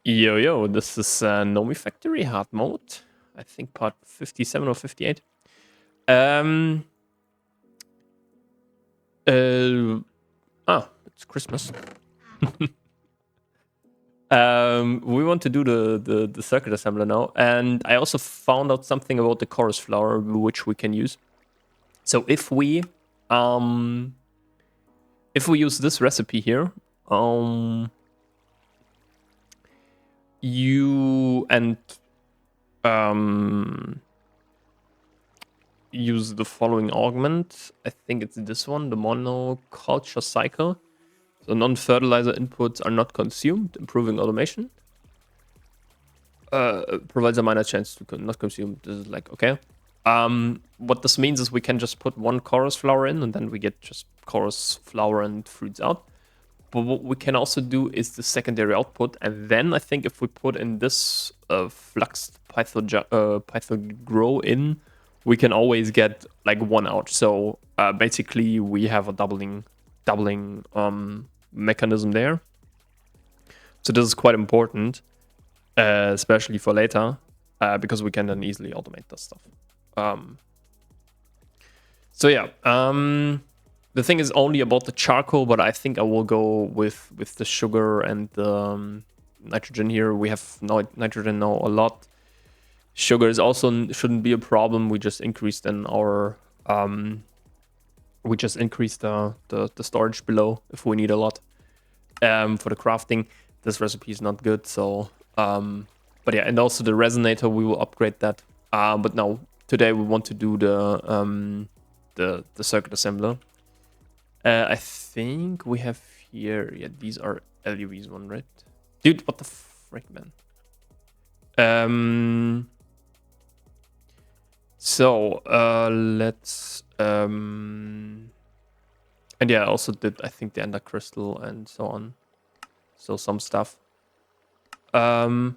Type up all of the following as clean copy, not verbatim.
Yo, this is Nomifactory hard mode. I think part 57 or 58. It's Christmas. We want to do the circuit assembler now, and I also found out something about the chorus flower which we can use. So if we use this recipe here, use the following augment. I think it's this one, the monoculture cycle. So non-fertilizer inputs are not consumed, improving automation. Provides a minor chance to not consume. This is like, okay. What this means is we can just put one chorus flower in and then we get just chorus flower and fruits out. But what we can also do is the secondary output. And then I think if we put in this flux python grow in, we can always get like one out. So basically we have a doubling mechanism there. So this is quite important, especially for later, because we can then easily automate this stuff. So yeah, the thing is only about the charcoal, but I think I will go with the sugar and the nitrogen here. We have nitrogen now a lot. Sugar is also shouldn't be a problem. We just increased then our the storage below if we need a lot for the crafting. This recipe is not good, so but yeah, and also the resonator we will upgrade that. But now today we want to do the circuit assembler. I think we have here, yeah, these are LUVs one, right? Dude, what the frick, man? So let's and yeah, I also did I think the ender crystal and so on. So some stuff. And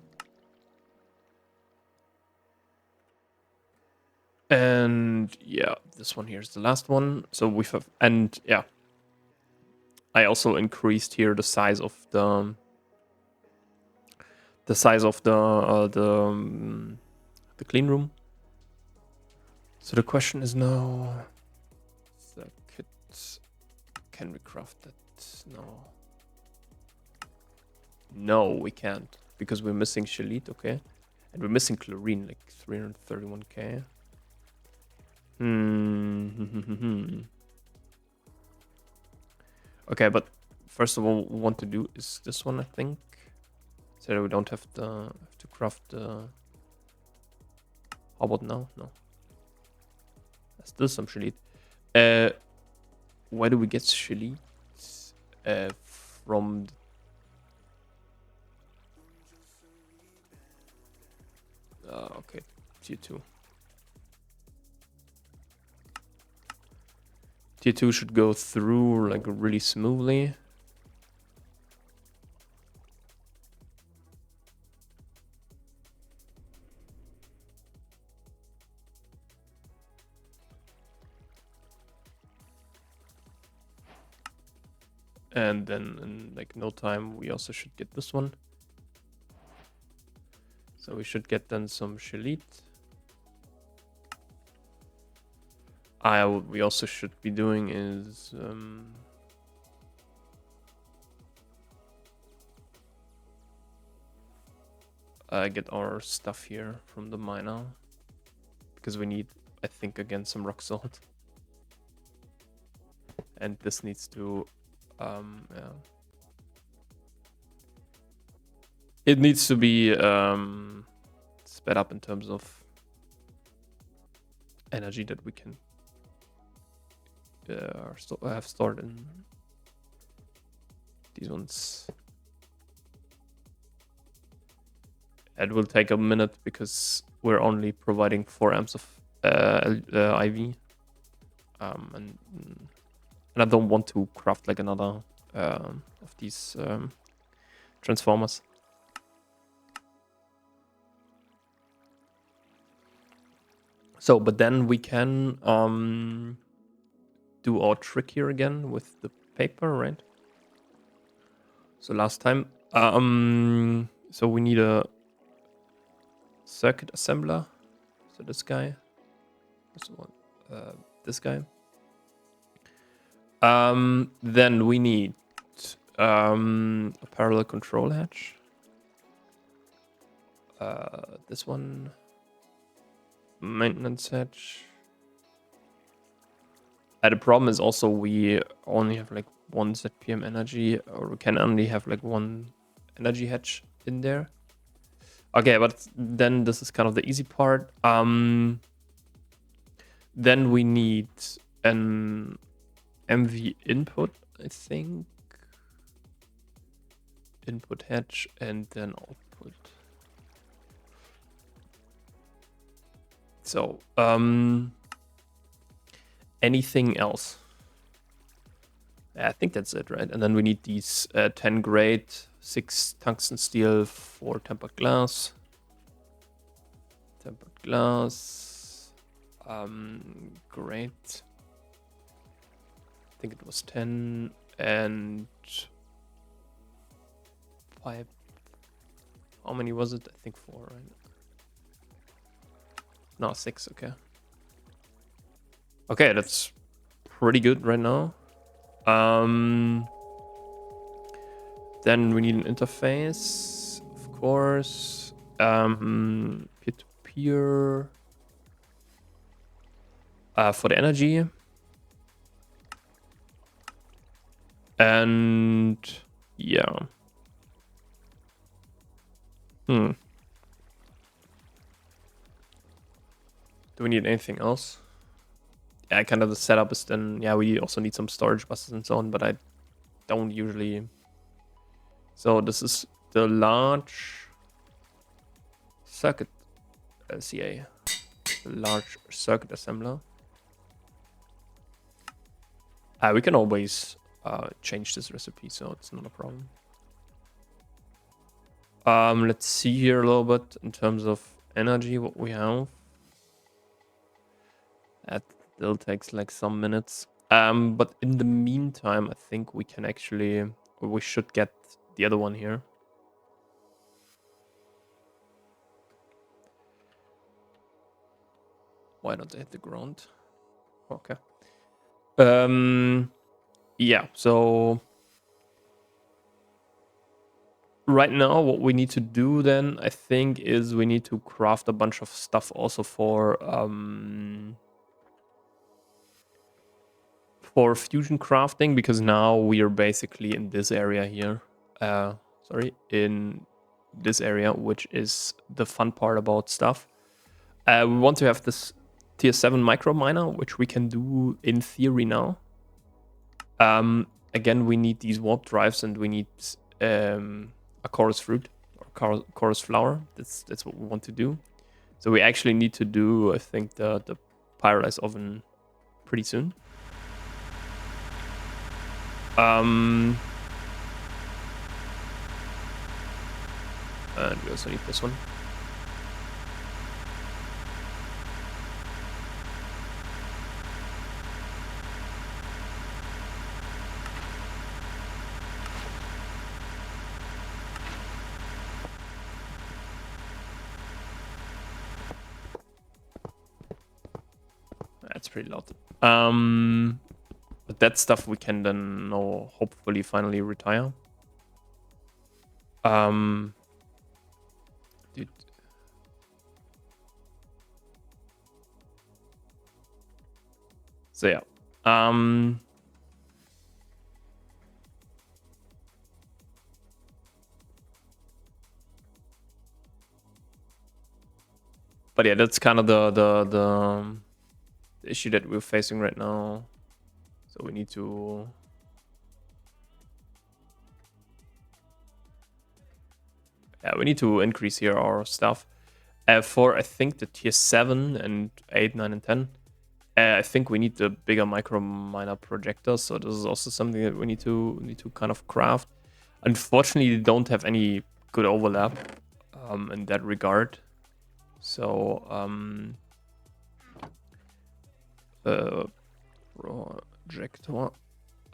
yeah, this one here is the last one. So we have, and yeah, I also increased here the size of the clean room. So the question is now, can we craft that? No, we can't because we're missing shelit, okay, and we're missing chlorine, like 331k. Okay, but first of all, what we want to do is this one, I think, so that we don't have to craft the. How about now? No. There's still some shelit. Where do we get shelit? From. Okay, tier 2. Tier 2 should go through like really smoothly. And then in like no time, we also should get this one. So we should get then some shelit. What we also should be doing is get our stuff here from the miner, because we need, I think, again some rock salt, and this needs to yeah, it needs to be sped up in terms of energy that we can have stored in these ones. It will take a minute because we're only providing 4 amps of IV, and I don't want to craft like another of these transformers. So, but then we can do our trick here again with the paper, right? So last time So we need a circuit assembler. So this guy. This guy. Then we need a parallel control hatch. This one. Maintenance hatch. The problem is also we only have like one ZPM energy, or we can only have like one energy hatch in there. Okay, but then this is kind of the easy part. Then we need an MV input, I think. Input hatch and then output. So, anything else? I think that's it, right? And then we need these 10 grade, 6 tungsten steel, 4 tempered glass. Tempered glass. Great. I think it was 10 and 5. How many was it? I think 4, right? No, 6, okay. Okay, that's pretty good right now. Then we need an interface, of course. Peer-to-peer. For the energy. And yeah. Do we need anything else? Yeah, kind of the setup is then, yeah, we also need some storage buses and so on, but I don't usually. So this is the large circuit CA, the large circuit assembler. We can always change this recipe, so it's not a problem. Let's see here a little bit in terms of energy, what we have. That still takes like some minutes. But in the meantime, I think we can actually, or we should get the other one here. Why don't they hit the ground? Okay. Yeah, so right now what we need to do then, I think, is we need to craft a bunch of stuff also for fusion crafting, because now we are basically in this area here. In this area, which is the fun part about stuff. We want to have this tier 7 micro miner, which we can do in theory now. Again, we need these warp drives, and we need a chorus fruit or chorus flower. That's what we want to do. So we actually need to do, I think, the pyrolyze oven pretty soon. And we also need this one. That's pretty loud. But that stuff we can then now hopefully finally retire. Dude. So yeah. But yeah, that's kind of the issue that we're facing right now. So we need to increase here our stuff. For I think the tier 7 and 8, 9, and 10. I think we need the bigger micro miner projector. So this is also something that we need to kind of craft. Unfortunately, they don't have any good overlap in that regard. So projector,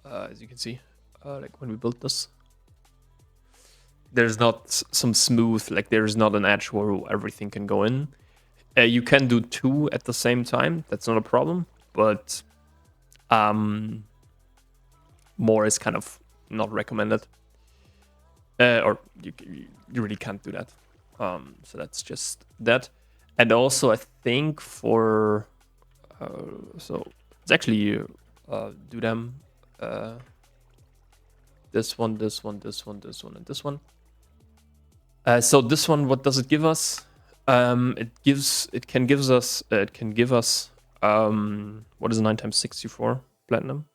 as you can see, like when we built this. there's not some smooth, like there's not an edge where everything can go in. You can do 2 at the same time. That's not a problem, but more is kind of not recommended. Or you really can't do that. So that's just that. And also, I think for so it's actually do them this one, this one, this one, this one, and this one. So this one, what does it give us? It can give us what is 9 times 64 platinum?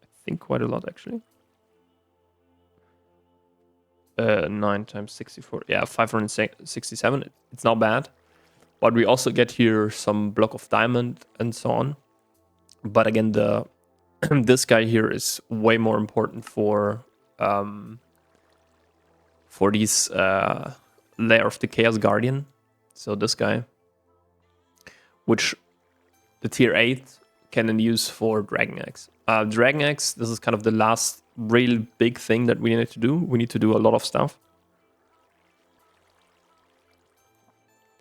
I think quite a lot actually. 9 times 64, yeah, 567. It's not bad, but we also get here some block of diamond and so on. But again, the this guy here is way more important for these Lair of the Chaos Guardian. So this guy, which the tier 8 can then use for Dragon Axe. Dragon Axe, this is kind of the last real big thing that we need to do. We need to do a lot of stuff.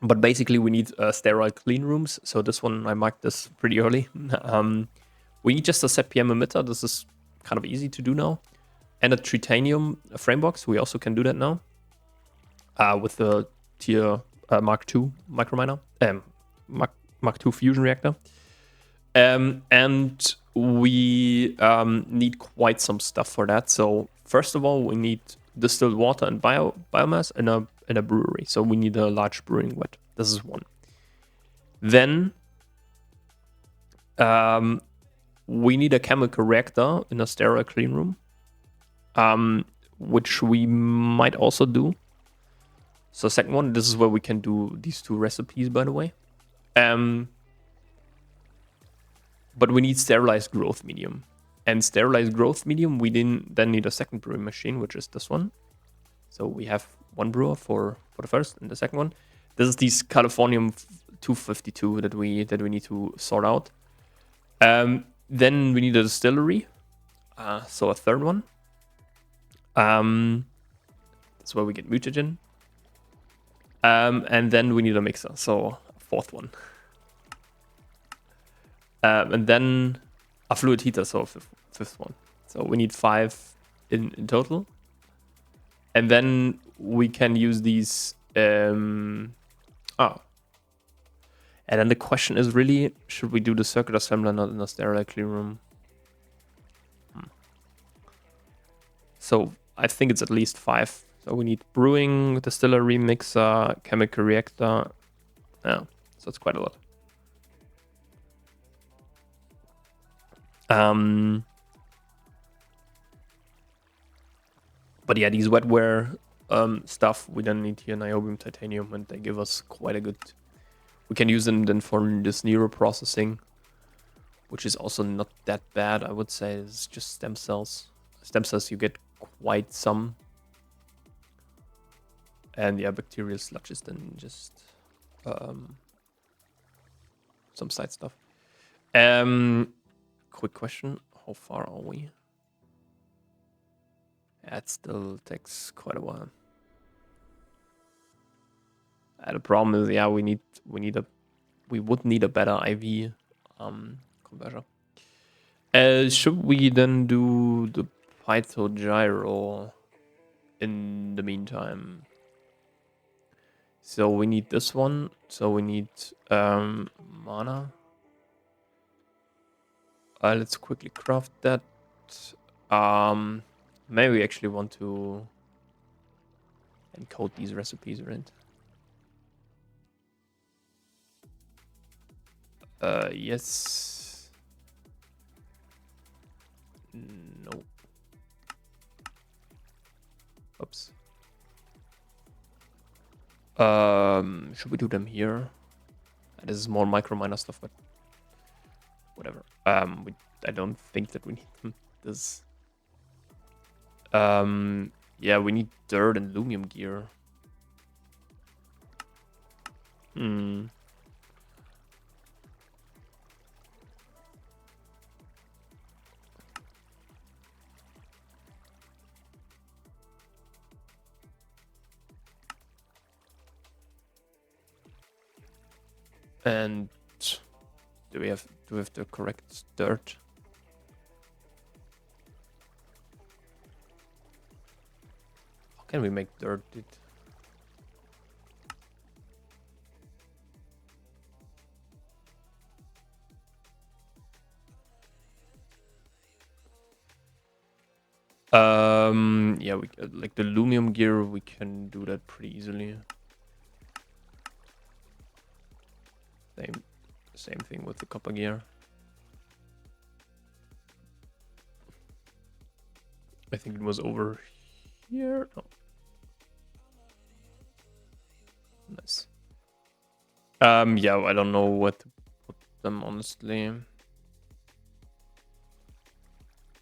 But basically we need sterile clean rooms. So this one, I marked this pretty early. We need just a set PM emitter. This is kind of easy to do now. And a Tritanium frame box. We also can do that now. With the tier Mark II microminer. Mark II fusion reactor. And we need quite some stuff for that. So first of all, we need distilled water and biomass in a brewery. So we need a large brewing vat. This is one. Then we need a chemical reactor in a sterile clean room, which we might also do. So second one, this is where we can do these 2 recipes, by the way. But we need sterilized growth medium. And sterilized growth medium, we then need a second brewing machine, which is this one. So we have one brewer for the first and the second one. This is these Californium 252 that we need to sort out. Then we need a distillery. So a third one. That's where we get mutagen. And then we need a mixer, so a fourth one. And then a fluid heater, so a fifth one. So we need 5 in total. And then we can use these. And then the question is really, should we do the circuit assembler not in a sterile clean room? So I think it's at least 5. So we need brewing, distillery, mixer, chemical reactor. Yeah, so it's quite a lot. But yeah, these wetware stuff, we then need here niobium, titanium, and they give us quite a good... We can use them then for this neural processing, which is also not that bad, I would say. It's just stem cells. Stem cells, you get quite some. And yeah, bacterial sludge is then just some side stuff. Quick question, how far are we? Yeah, it still takes quite a while. The problem is, yeah, we would need a better IV converter. Should we then do the pythogyro in the meantime? So we need this one. So we need mana. Let's quickly craft that. Maybe we actually want to encode these recipes, right? Yes. No. Oops. Should we do them here? This is more microminer stuff, but whatever. I don't think that we need them. This. Yeah, we need dirt and lumium gear. And do we have the correct dirt? How can we make dirt, dude? Yeah, we like the aluminum gear, we can do that pretty easily. Same thing with the copper gear. I think it was over here. Oh. Nice. Yeah, I don't know what to put them, honestly.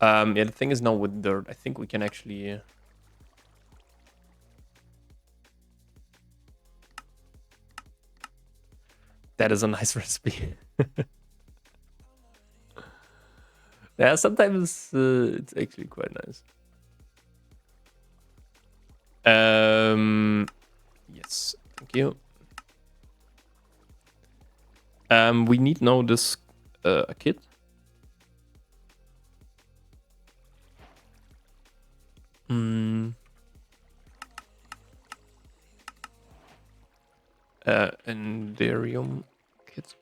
Yeah, the thing is now with dirt, I think we can actually... That is a nice recipe. Yeah, sometimes it's actually quite nice. Yes, thank you. We need now this a kit. Enderium kit.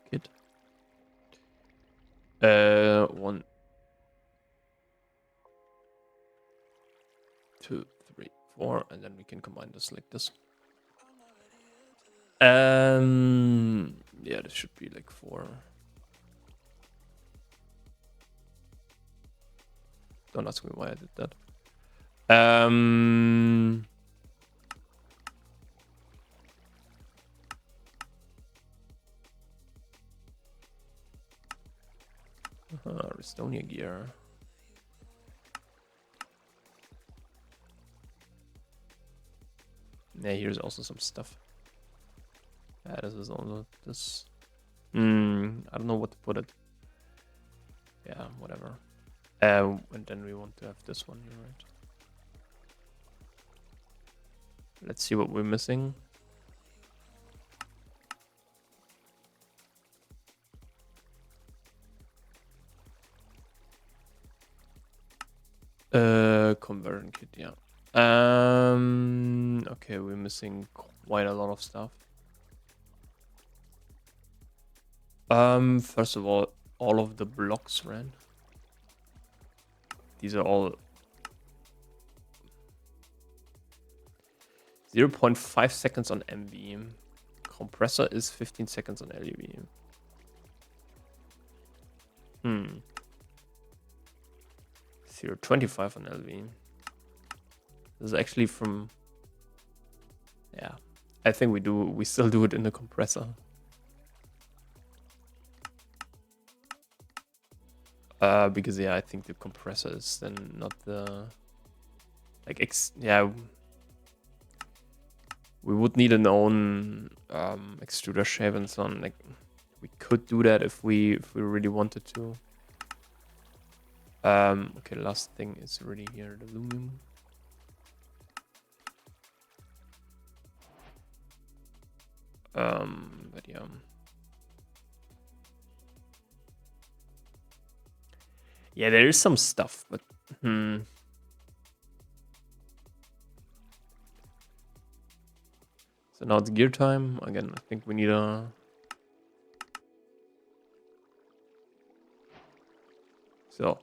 Kit. 1, 2, 3, 4, and then we can combine this like this. Yeah, this should be like 4. Don't ask me why I did that. Restonia gear. Yeah, here's also some stuff. Yeah, this is also this. I don't know what to put it. Yeah, whatever. And then we want to have this one here, right? Let's see what we're missing. Conversion kit, yeah. Okay, we're missing quite a lot of stuff. First of all of the blocks, right? These are all 0.5 seconds on MV. Compressor is 15 seconds on LUV. 0.25 on LV. This is actually from... Yeah. I think we still do it in the compressor. Because yeah, I think the compressor is then not the... Like, yeah... We would need an own extruder shape and so on. Like, we could do that if we really wanted to. Okay, last thing is really here, the aluminum. But yeah. Yeah, there is some stuff, but So now it's gear time. Again, I think we need a... So.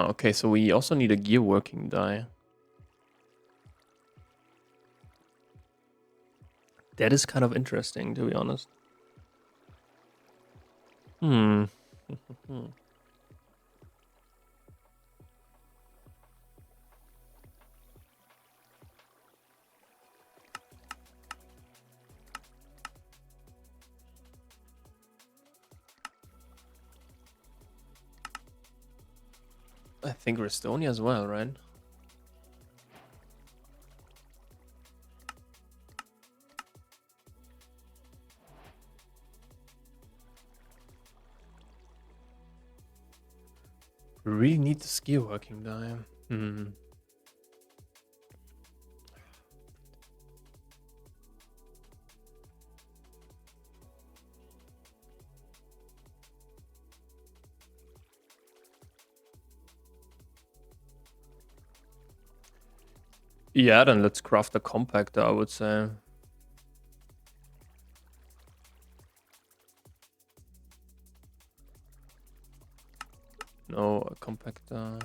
Okay, so we also need a gear working die. That is kind of interesting, to be honest. I think Restonia as well, right? really need the skill working die. Yeah, then let's craft a compactor, I would say. No, a compactor.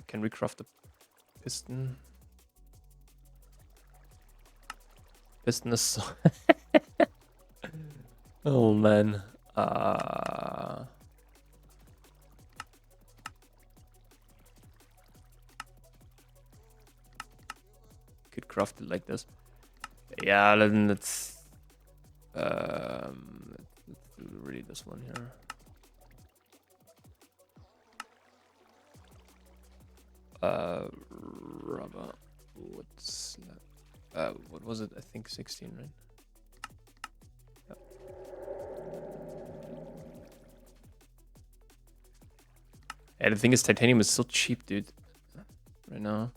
Can we craft a piston? Piston is so oh man. Could craft it like this. Yeah, then let's do really this one here. Rubber. What's that? What was it? I think 16, right? Yep. Yeah, the thing is, titanium is so cheap, dude. Right now.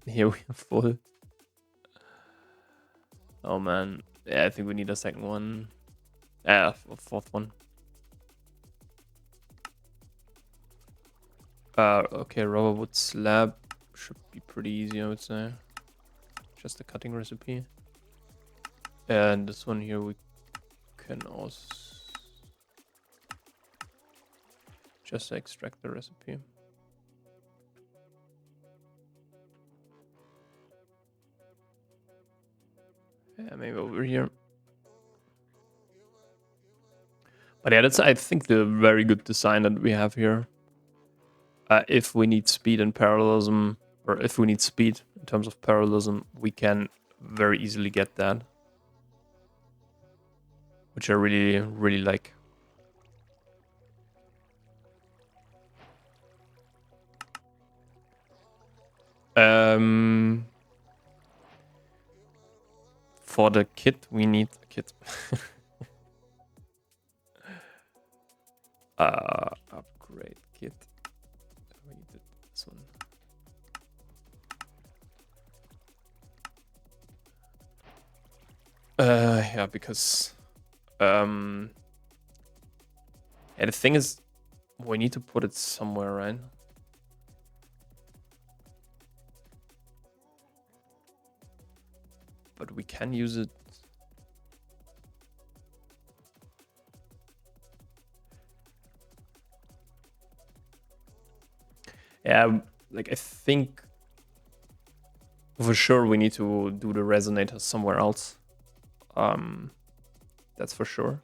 Here we are full. Oh man. Yeah, I think we need a second one. A fourth one. Okay, rubber wood slab should be pretty easy, I would say. Just a cutting recipe. And this one here we can also just extract the recipe. Yeah, maybe over here. But yeah, that's, I think, the very good design that we have here. If we need speed and parallelism, or if we need speed in terms of parallelism, we can very easily get that. Which I really, really like. For the kit, we need a kit. Upgrade kit. We need this one. Yeah, because yeah, the thing is, we need to put it somewhere, right? But we can use it. Yeah, like I think for sure we need to do the resonator somewhere else. That's for sure.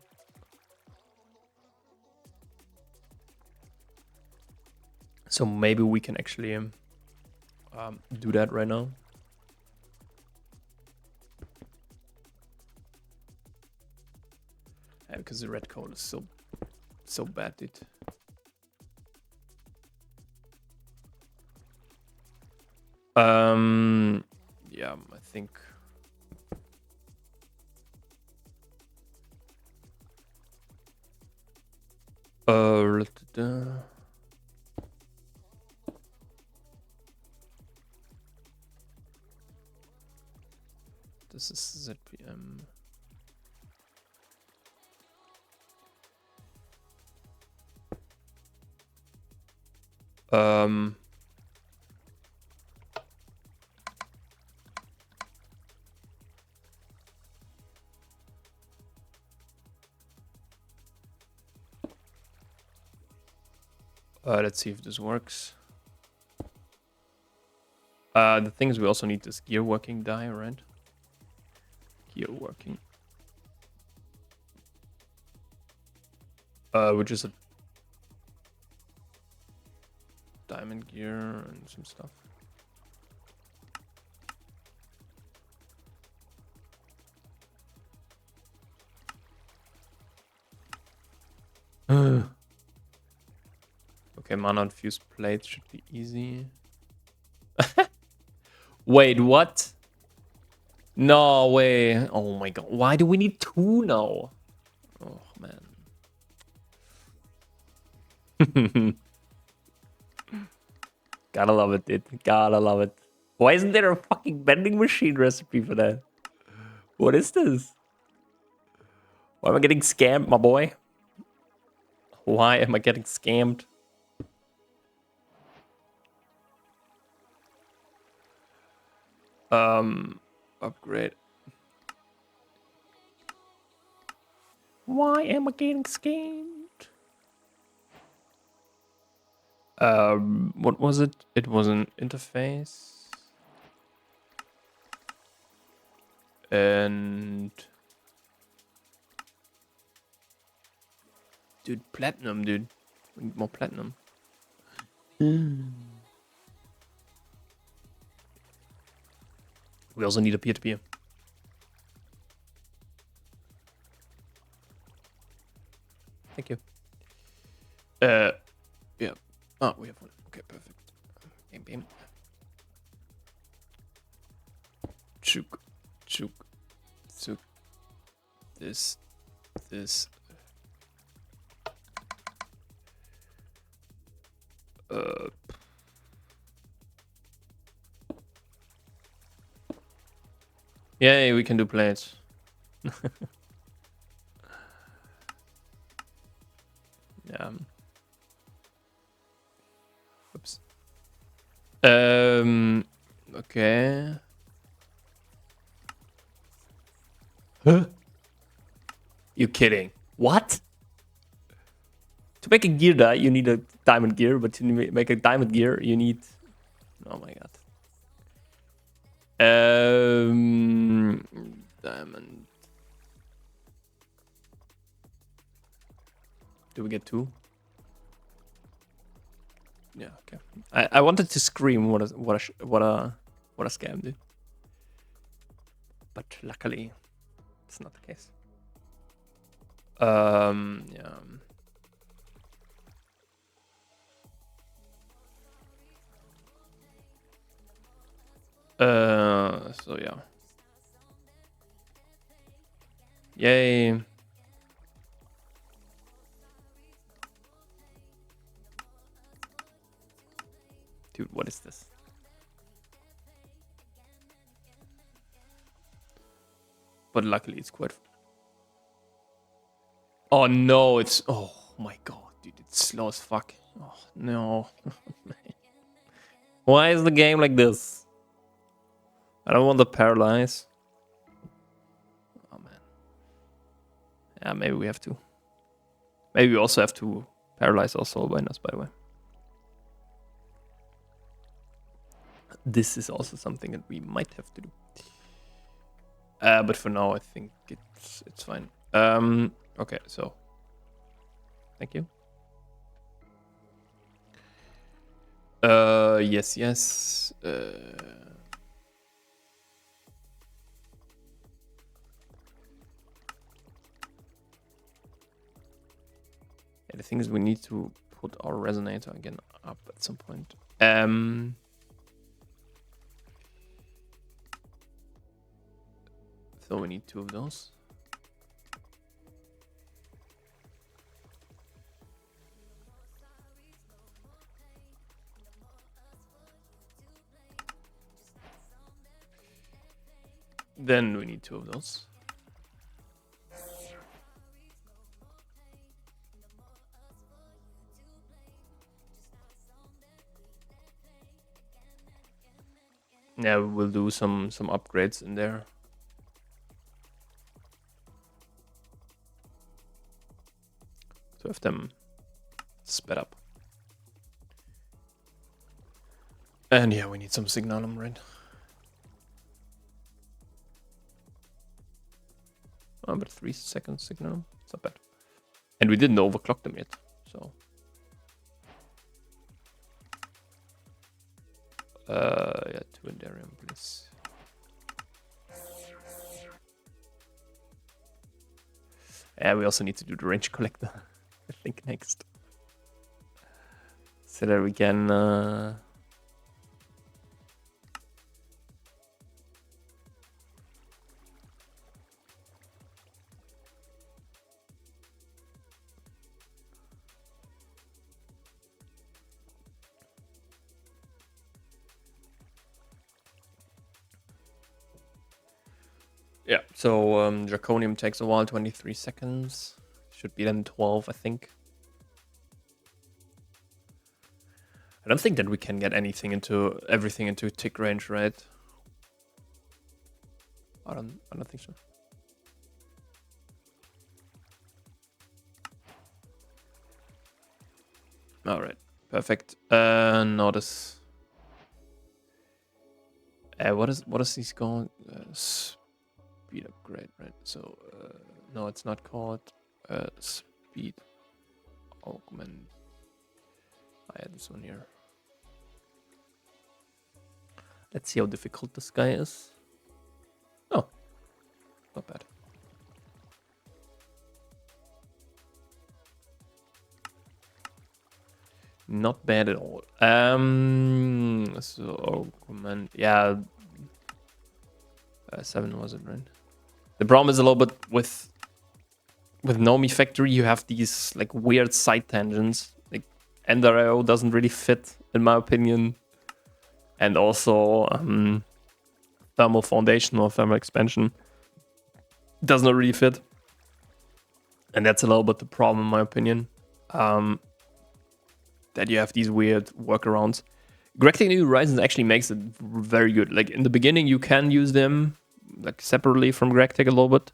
So maybe we can actually do that right now. Yeah, because the red code is so bad, dude. Yeah, I think. This is ZPM. Let's see if this works. The thing is, we also need this gear working die, right? Gear working. Which is a diamond gear and some stuff. Okay, mana infused plates should be easy. Wait, what? No way. Oh my god. Why do we need two now? Oh, man. Gotta love it, dude. Gotta love it. Why isn't there a fucking vending machine recipe for that? What is this? Why am I getting scammed, my boy? Why am I getting scammed? Upgrade. Why am I getting scammed? What was it? It was an interface. And... Dude, platinum, dude. We need more platinum. We also need a peer-to-peer. Thank you. Yeah. Oh, we have one. Okay, perfect. Bam, bam. Chuk, chuk, chuk. This. Yay, we can do plates. Yeah. Oops. Okay. Huh? You kidding? What? To make a gear die, you need a diamond gear, but to make a diamond gear, you need... Oh my god. Diamond. Do we get 2? Yeah, okay. I wanted to scream what a scam, dude. But luckily, it's not the case. Yeah. So yeah. Yay. Dude, what is this? But luckily it's quite... Oh no, it's... Oh my god, dude, it's slow as fuck. Oh no. Why is the game like this? I don't want to paralyze. Oh man. Yeah, maybe we have to. Maybe we also have to paralyze our soul binders, by the way. This is also something that we might have to do. But for now, I think it's fine. Okay, so thank you. Yes. The thing is, we need to put our resonator again up at some point. So we need 2 of those. Then we need 2 of those. Yeah, we'll do some upgrades in there. To have them sped up. And yeah, we need some signalum, right? Oh, but 3 seconds signalum. It's not bad. And we didn't overclock them yet, so... yeah, 2 Endarium, please. Yeah, we also need to do the range collector, I think, next. So that we can... Yeah, so Draconium takes a while, 23 seconds. Should be then 12, I think. I don't think that we can get everything into tick range, right? I don't think so. All right, perfect. Now this. What is these called? Speed upgrade, right? So no, it's not called speed augment. I had this one here. Let's see how difficult this guy is. Oh, not bad. Not bad at all. So augment, yeah. 7 was it, right? The problem is a little bit with Nomifactory, you have these like weird side tangents. Like Ender.io doesn't really fit, in my opinion. And also thermal foundation or thermal expansion does not really fit. And that's a little bit the problem, in my opinion. That you have these weird workarounds. Graphic New Horizons actually makes it very good. Like in the beginning, you can use them like separately from GregTech a little bit.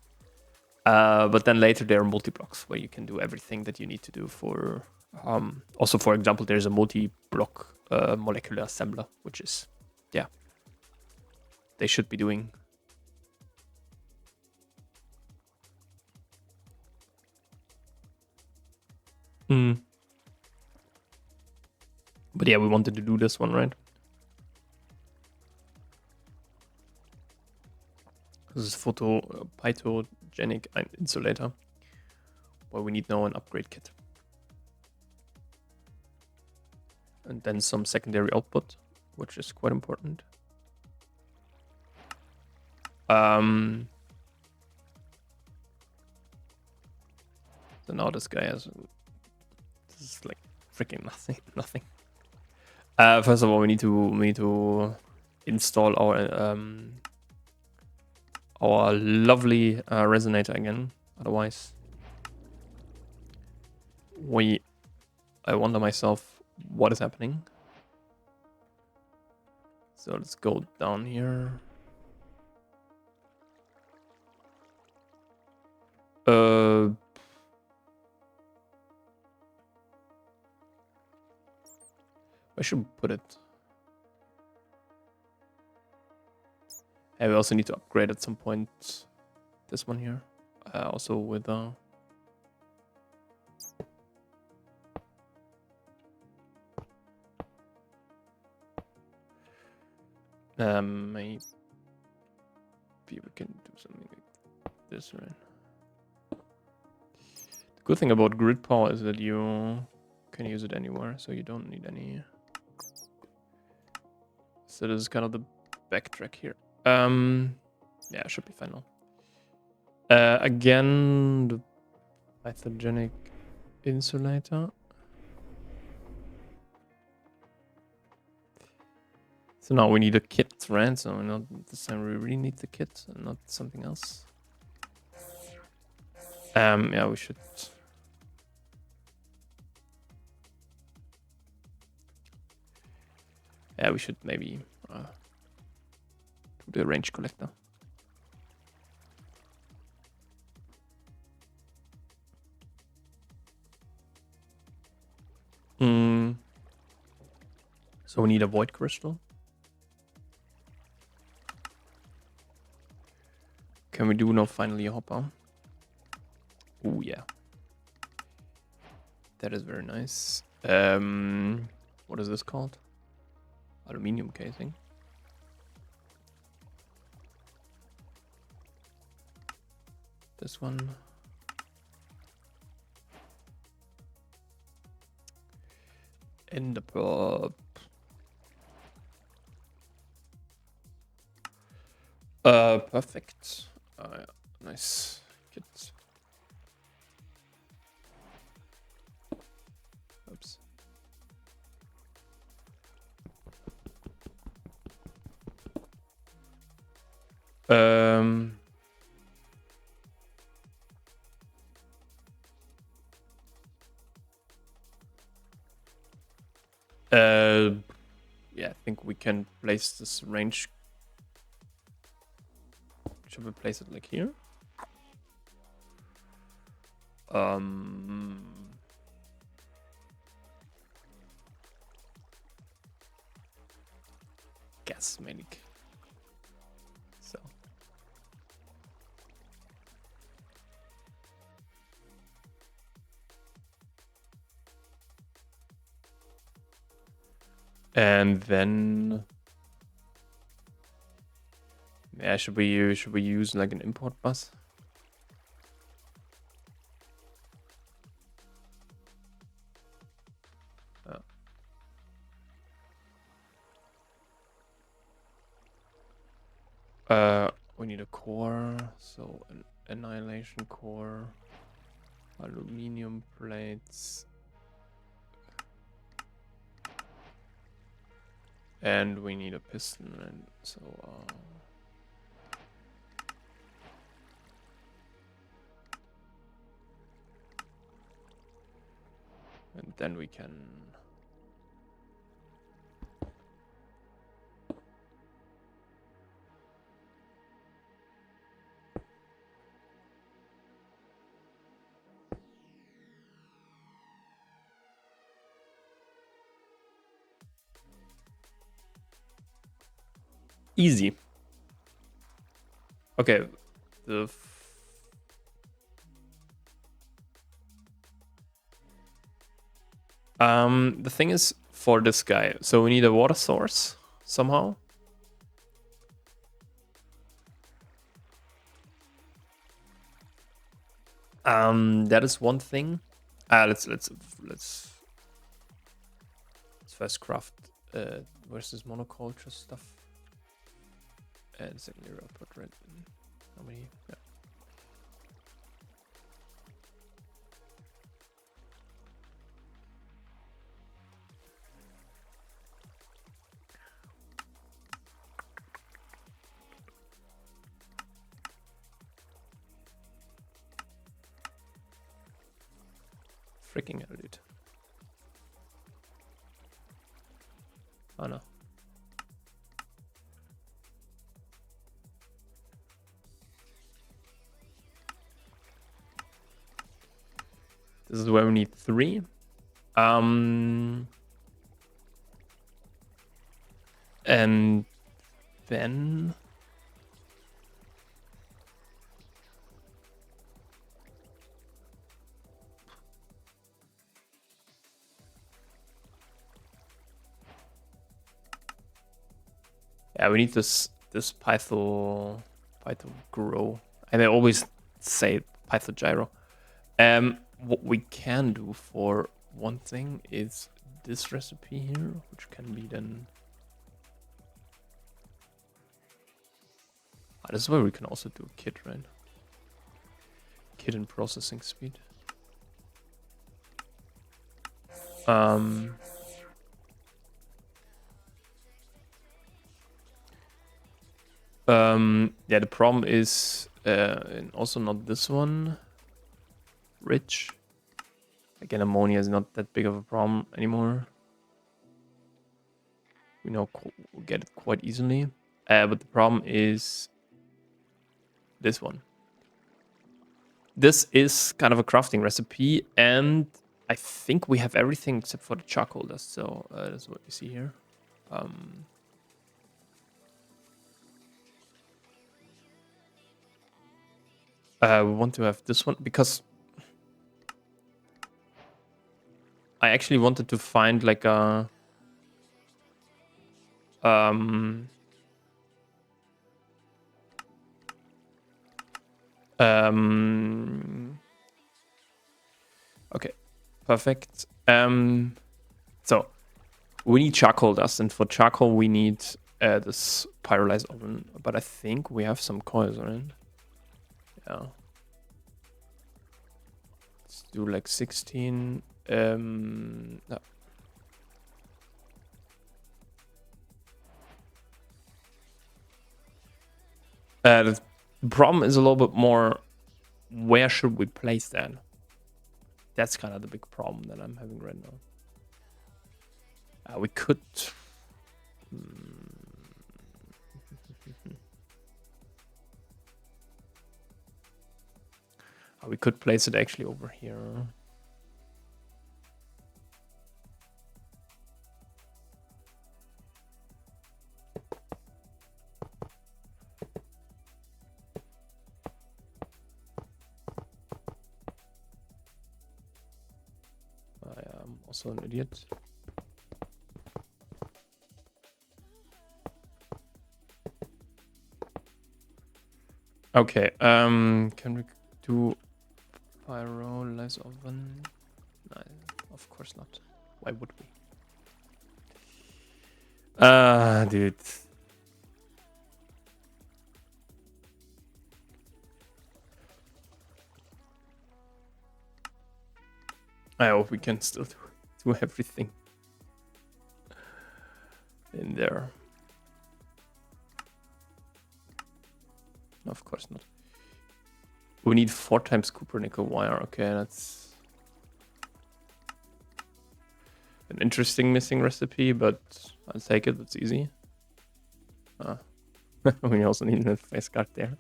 But then later there are multi-blocks where you can do everything that you need to do for... also, for example, there's a multi-block molecular assembler, which is, yeah, they should be doing. But yeah, we wanted to do this one, right? This is photogenic insulator, where we need now an upgrade kit. And then some secondary output, which is quite important. So now this guy has... This is like freaking nothing. First of all, we need to install our lovely resonator again. Otherwise, I wonder myself what is happening. So let's go down here. I should put it. And we also need to upgrade at some point this one here. Also with maybe we can do something like this, right? The good thing about grid power is that you can use it anywhere, so you don't need any. So this is kind of the backtrack here. Yeah, should be fine now. Again, the pathogenic insulator. So now we need a kit, right? So not this time we really need the kit and not something else. Yeah, we should. Yeah, we should maybe do the range collector. So we need a void crystal. Can we do now finally a hopper? Oh yeah. That is very nice. What is this called? Aluminium casing. This one. And the perfect. Yeah, nice kit. Oops. Yeah, I think we can place this range. Should we place it like here? Gas manic. So. And then, yeah, should we use like an import bus? We need a core, so an annihilation core, aluminium plates, and we need a piston, and so and then we can. Easy. Okay, the thing is for this guy, so we need a water source somehow. That is one thing. Let's first craft. Where's this monoculture stuff? And secondly, I'll put red in. How many? Yeah. Freaking hell, dude. Oh no. This is where we need 3. And then yeah, we need this Python grow. And I always say Python gyro. What we can do for one thing is this recipe here, which can be then. This is where we can also do a kit, right? Kit and processing speed. Yeah, the problem is and also not this one. Rich. Again, ammonia is not that big of a problem anymore. We now get it quite easily. But the problem is this one. This is kind of a crafting recipe, and I think we have everything except for the charcoal dust. So that's what you see here. We want to have this one because I actually wanted to find like a okay, perfect. So we need charcoal dust, and for charcoal we need this pyrolyzed oven. But I think we have some coils on it. Yeah. Let's do like 16. No. The problem is a little bit more, where should we place that? That's kind of the big problem that I'm having right now. We could... we could place it actually over here. I'm also an idiot. Okay, can we do pyro less oven? No, of course not. Why would we? Dude. I hope we can still do everything in there. No, of course not. We need 4 times copper nickel wire. Okay, that's an interesting missing recipe, but I'll take it. It's easy. We also need a face card there.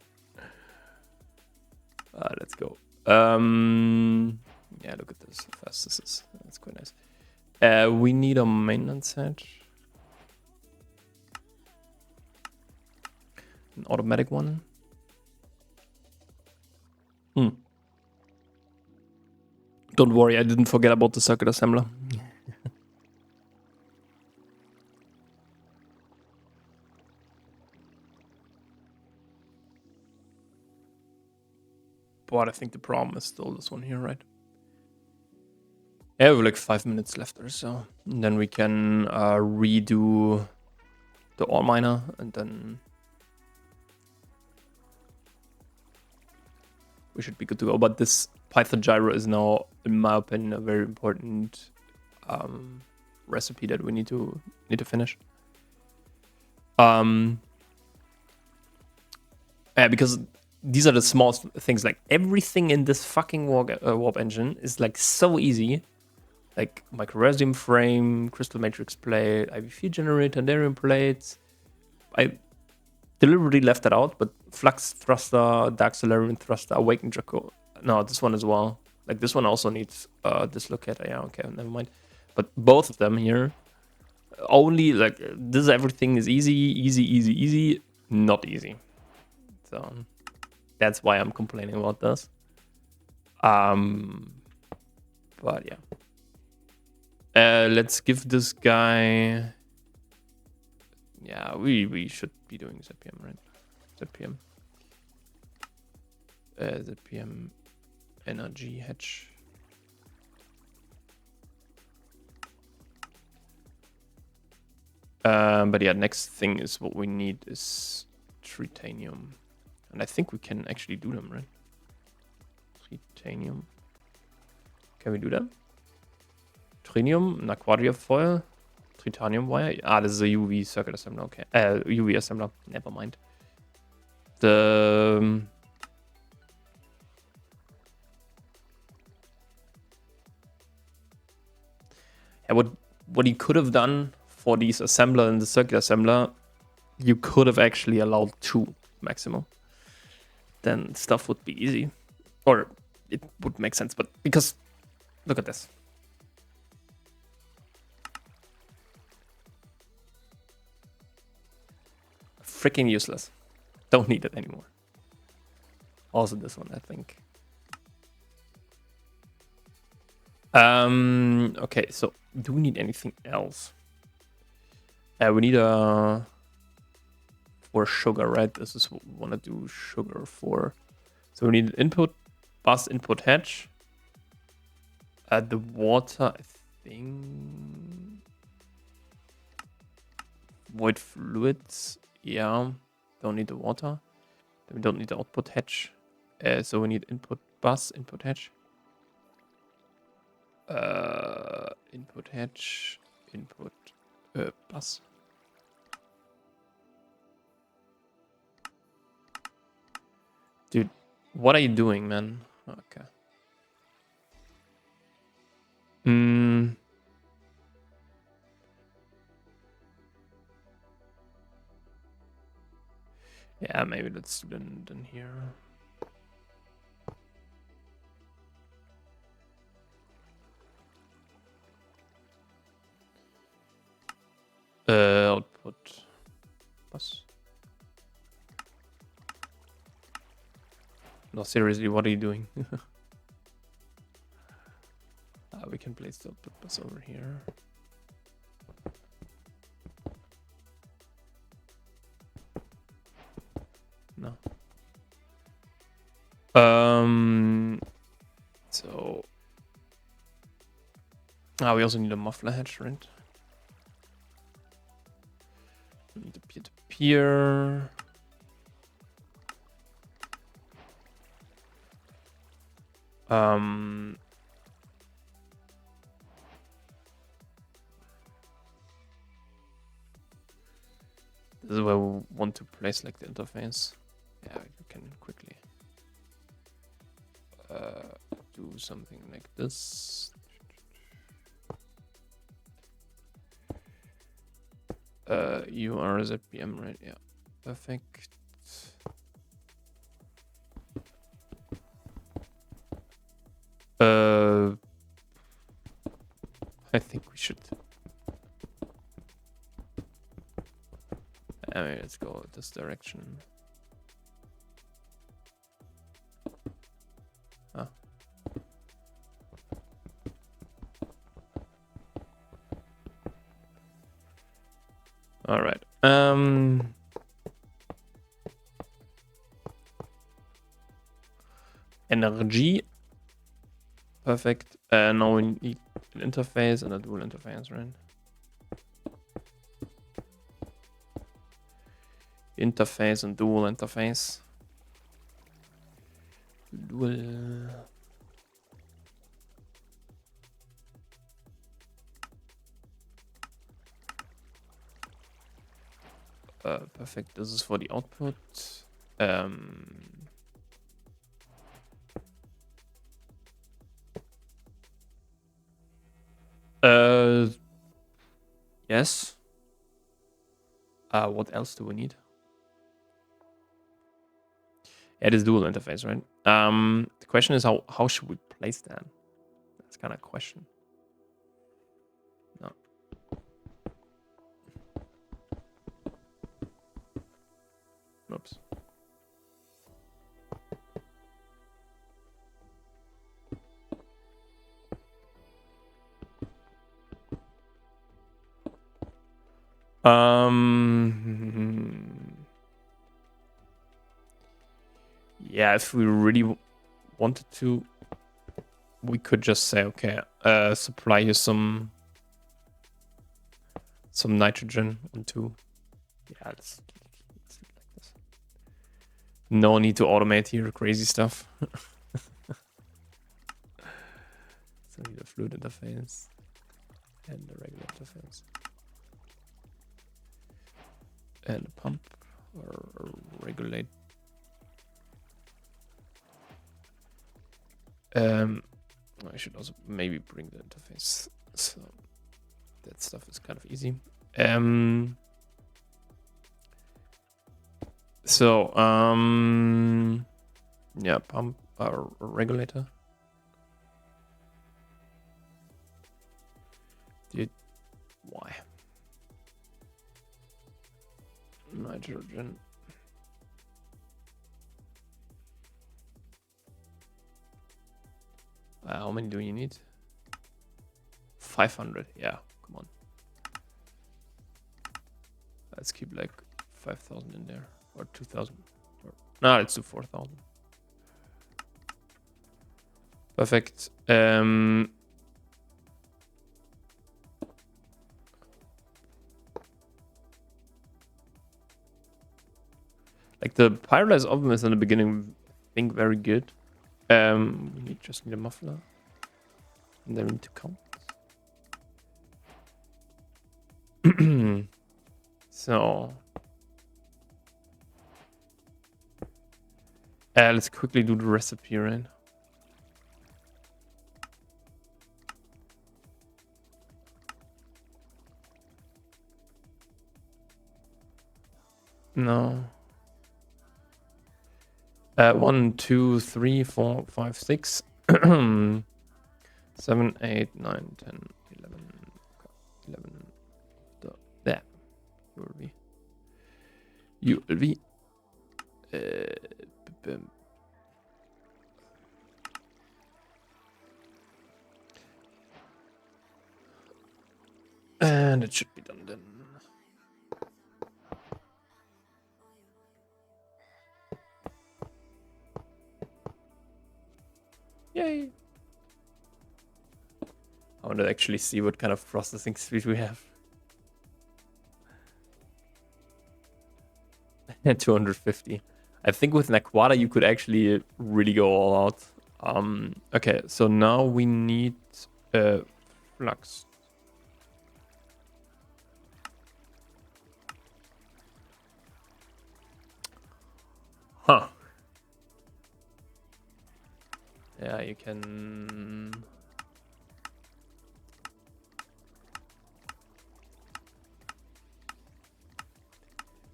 Let's go. Yeah, look at this. How fast this is. That's quite nice. We need a maintenance hedge. An automatic one. Don't worry, I didn't forget about the circuit assembler. But I think the problem is still this one here, right? Yeah, we have like 5 minutes left or so. And then we can redo the ore miner and then we should be good to go. But this Python gyro is now, in my opinion, a very important recipe that we need to finish. Yeah, because these are the small things. Like everything in this fucking warp engine is like so easy. Like microresium frame, crystal matrix plate, IVF generator, Darium plates. I deliberately left that out, but flux thruster, dark solarium thruster, awakened Draco. No, this one as well. Like this one also needs dislocator. Yeah, okay, never mind. But both of them here, only like this everything is easy, not easy. So that's why I'm complaining about this. But yeah. Let's give this guy... Yeah, we should be doing ZPM, right? ZPM. ZPM energy hedge. But yeah, next thing is what we need is tritanium. And I think we can actually do them, right? Tritanium. Can we do them? Trinium, Aquaria foil, titanium wire. This is a UV circuit assembler. Okay. UV assembler. Never mind. The what you could have done for these assembler and the circuit assembler, you could have actually allowed 2 maximum. Then stuff would be easy, or it would make sense. But because look at this. Freaking useless. Don't need it anymore. Also this one, I think. Okay, so do we need anything else? We need a... for sugar, right? This is what we want to do sugar for. So we need input, bus input hedge. The water, I think... Void fluids. Yeah, don't need the water. Then we don't need the output hedge. So we need input bus, input hedge. Input hedge, input bus. Dude, what are you doing, man? Okay. Yeah, maybe let's do it in here. Output. Was? No, seriously, what are you doing? We can place the output bus over here. No. So. We also need a muffler hedge, right? We need a peer-to-peer. This is where we want to place like the interface. Yeah, we can quickly do something like this. You are ZPM, right? Yeah, perfect. I think we should. I mean, let's go this direction. Ah. All right. Energy. Perfect. Now we need an interface and a dual interface, right? Interface and dual interface. Dual. Perfect. This is for the output. Yes. What else do we need? Yeah, it is dual interface, right? The question is how should we place that? That's kind of a question. No. Oops. Yeah, if we really wanted to, we could just say, okay, supply you some nitrogen onto. Yeah, let's do it like this. No need to automate here, crazy stuff. So need a fluid interface and a regular interface. And a pump or regulate. I should also maybe bring the interface, so that stuff is kind of easy. Yeah, pump or regulator. Why? Nitrogen. How many do you need? 500. Yeah, come on. Let's keep like 5,000 in there, or 2,000. No, let's do 4,000. Perfect. Like the pyrolyze oven is in the beginning, I think very good. We just need a muffler, and then we need to count. So let's quickly do the recipe, right? No. 1, 2, 3, 4, 5, 6, 7, 8, 9, 10, 11, 11. There. ULV. And it should be done then. Yay! I want to actually see what kind of processing speed we have. 250. I think with Naquata you could actually really go all out. Okay, so now we need flux. Huh. Yeah, you can...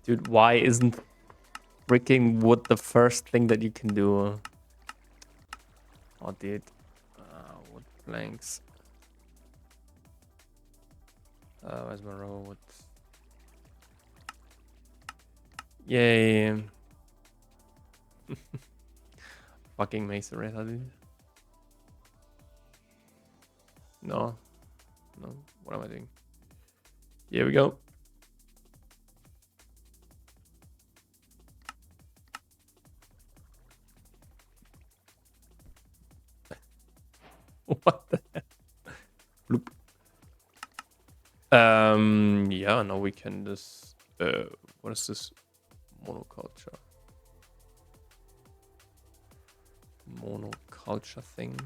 Dude, why isn't freaking wood the first thing that you can do? Oh, dude. Wood planks. Where's my road? Yay. Fucking masonry, dude. No. No. What am I doing? Here we go. What the heck? Bloop. Yeah, now we can just what is this monoculture thing?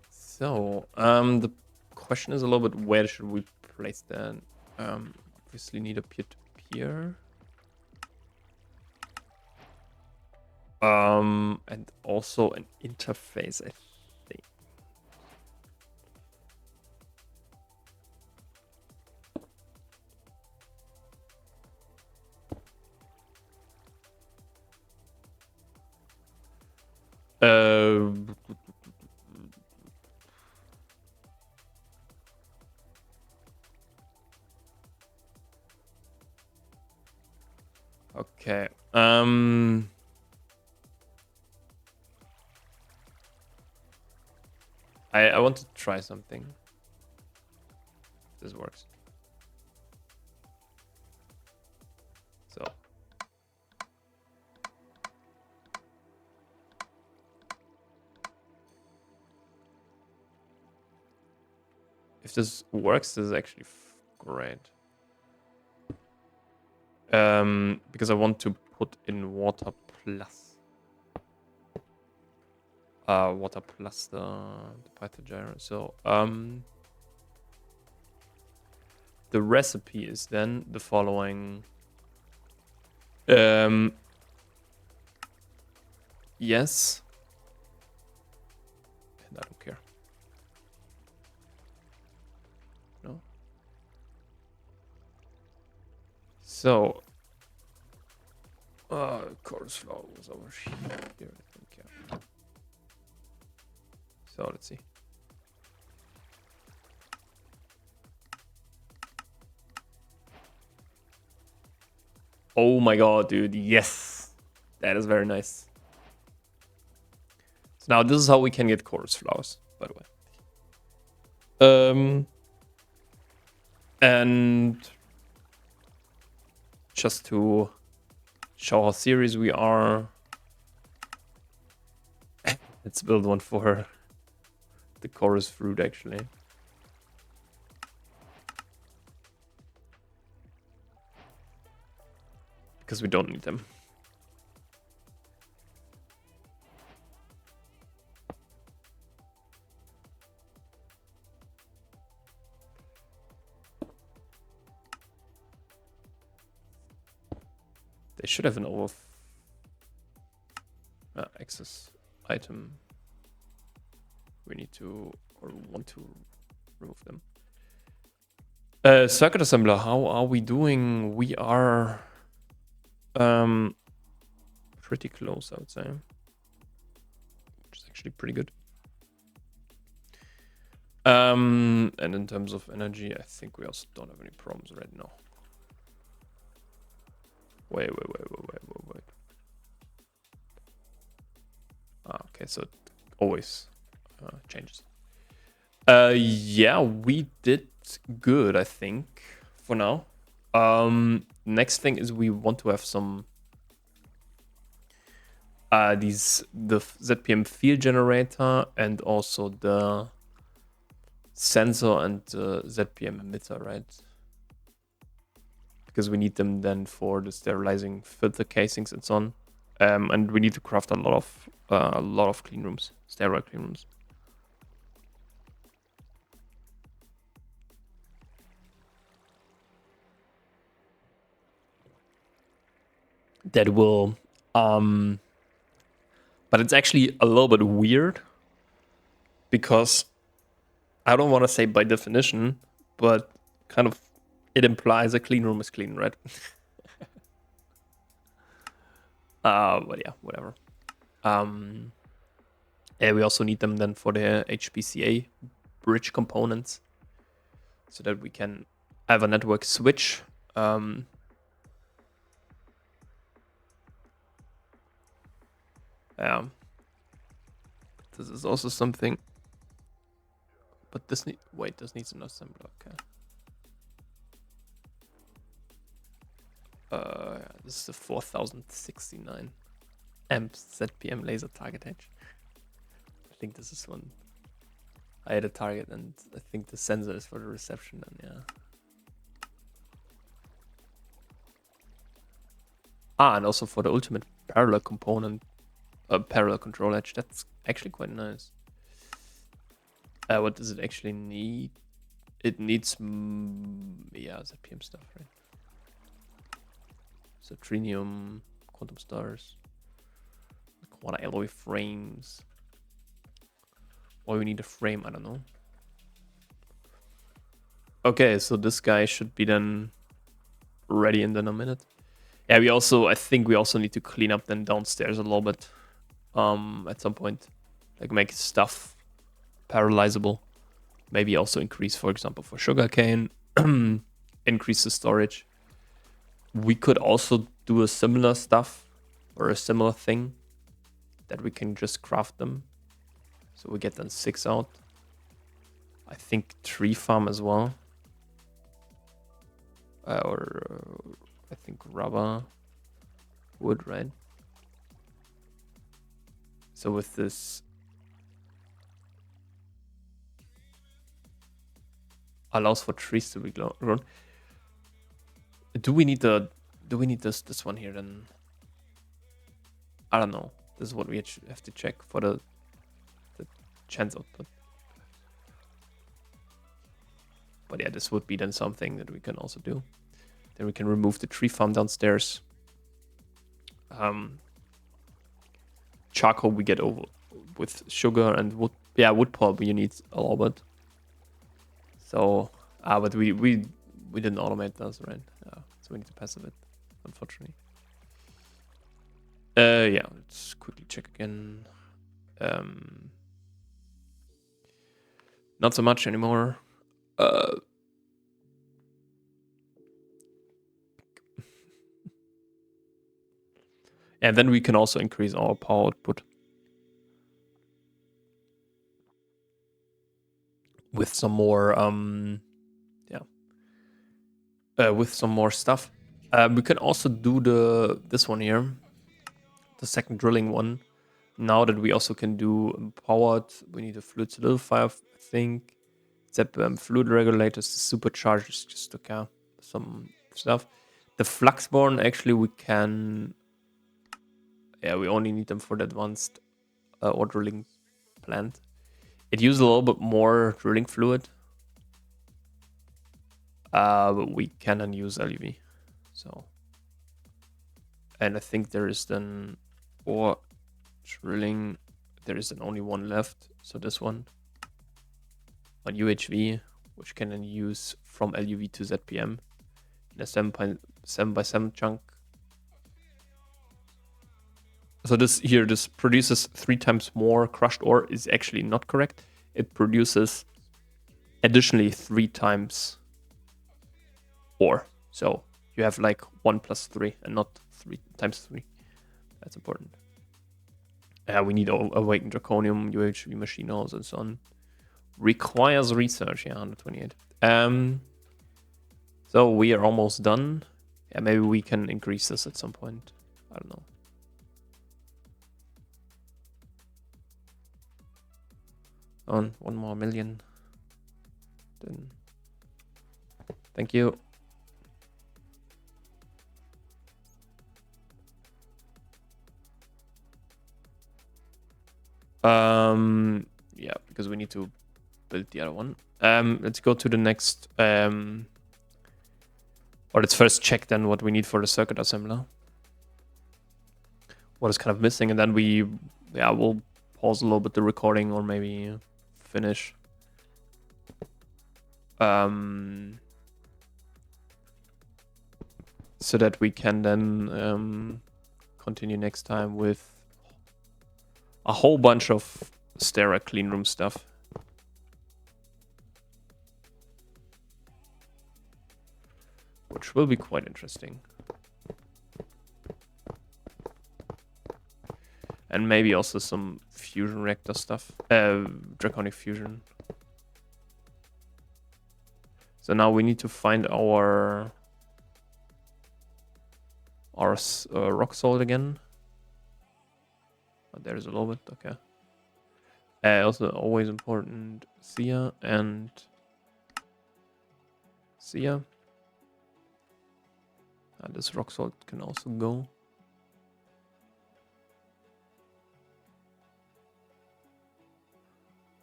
So the question is a little bit, where should we place that? Obviously need a peer-to-peer. And also an interface, I think. Okay. I want to try something. This works. So. If this works, this is actually great. Because I want to put in water plus. Water plus the Pythagorean. So the recipe is then the following. Yes. And I don't care. No. So chorus flow was over here, I think. Yeah. So let's see. Oh my god, dude. Yes. That is very nice. So now this is how we can get chorus flowers, by the way. And just to show how serious we are, let's build one for the chorus fruit, actually. Because we don't need them. They should have an access item. We need to, or want to remove them. Circuit assembler, how are we doing? We are pretty close, I would say. Which is actually pretty good. And in terms of energy, I think we also don't have any problems right now. Wait. Okay, so it always changes. Yeah, we did good, I think, for now. Next thing is we want to have some the ZPM field generator and also the sensor and the ZPM emitter, right? Because we need them then for the sterilizing filter casings and so on. And we need to craft a lot of clean rooms, sterile clean rooms. That will, but it's actually a little bit weird because I don't want to say by definition, but kind of it implies a clean room is clean, right? But yeah, whatever. Yeah, we also need them then for the HPCA bridge components so that we can have a network switch. Yeah. This is also something. But this this needs an assembler, okay. This is the 4069 amps ZPM laser target edge. I think this is one. I had a target and I think the sensor is for the reception then, yeah. And also for the ultimate parallel component, parallel control edge. That's actually quite nice. What does it actually need? It needs, yeah, ZPM stuff, right? So trinium, quantum stars, quantum alloy frames. Why we need a frame, I don't know. Okay, so this guy should be then ready in a minute. Yeah, I think we also need to clean up then downstairs a little bit at some point. Like make stuff parallelizable. Maybe also increase, for example, for sugarcane, increase the storage. We could also do a similar stuff or a similar thing that we can just craft them. So we get then 6 out. I think tree farm as well. I think rubber, wood, right? So with this allows for trees to be grown. Do we need this one here then? I don't know. This is what we have to check for the chance output. But yeah, this would be then something that we can also do. Then we can remove the tree farm downstairs. Charcoal we get over with sugar and wood. Yeah, wood pulp you need a little bit. So, but we didn't automate this, right? So we need to passive it, unfortunately. Yeah, let's quickly check again. Not so much anymore. And then we can also increase our power output with some more, with some more stuff. We can also do this one here, the second drilling one. Now that we also can do empowered, we need a fluid solidifier, I think. ZPM fluid regulators, superchargers, just okay, some stuff. The fluxborn, actually, we can. Yeah, we only need them for the advanced ore drilling plant. It uses a little bit more drilling fluid, but we can use LUV. So, and I think there is then ore drilling. There is then only one left. So this one on UHV, which can then use from LUV to ZPM in a 7x7 chunk. So this produces 3 times more crushed ore is actually not correct. It produces additionally 3 times ore. So you have like 1 plus 3 and not 3 times 3. That's important. We need Awakened Draconium, UHV machine halls, and so on. Requires research, yeah, 128. So we are almost done. Yeah, maybe we can increase this at some point. I don't know. On 1 more million. Then thank you. Yeah, because we need to build the other one. Let's go to the next or let's first check then what we need for the circuit assembler. What is kind of missing, and then we'll pause a little bit the recording or maybe finish. So that we can then continue next time with a whole bunch of Stera cleanroom stuff. Which will be quite interesting. And maybe also some fusion reactor stuff. Draconic fusion. So now we need to find our rock salt again. Oh, there's a little bit, okay. Also always important, Sia and Sia. This rock salt can also go.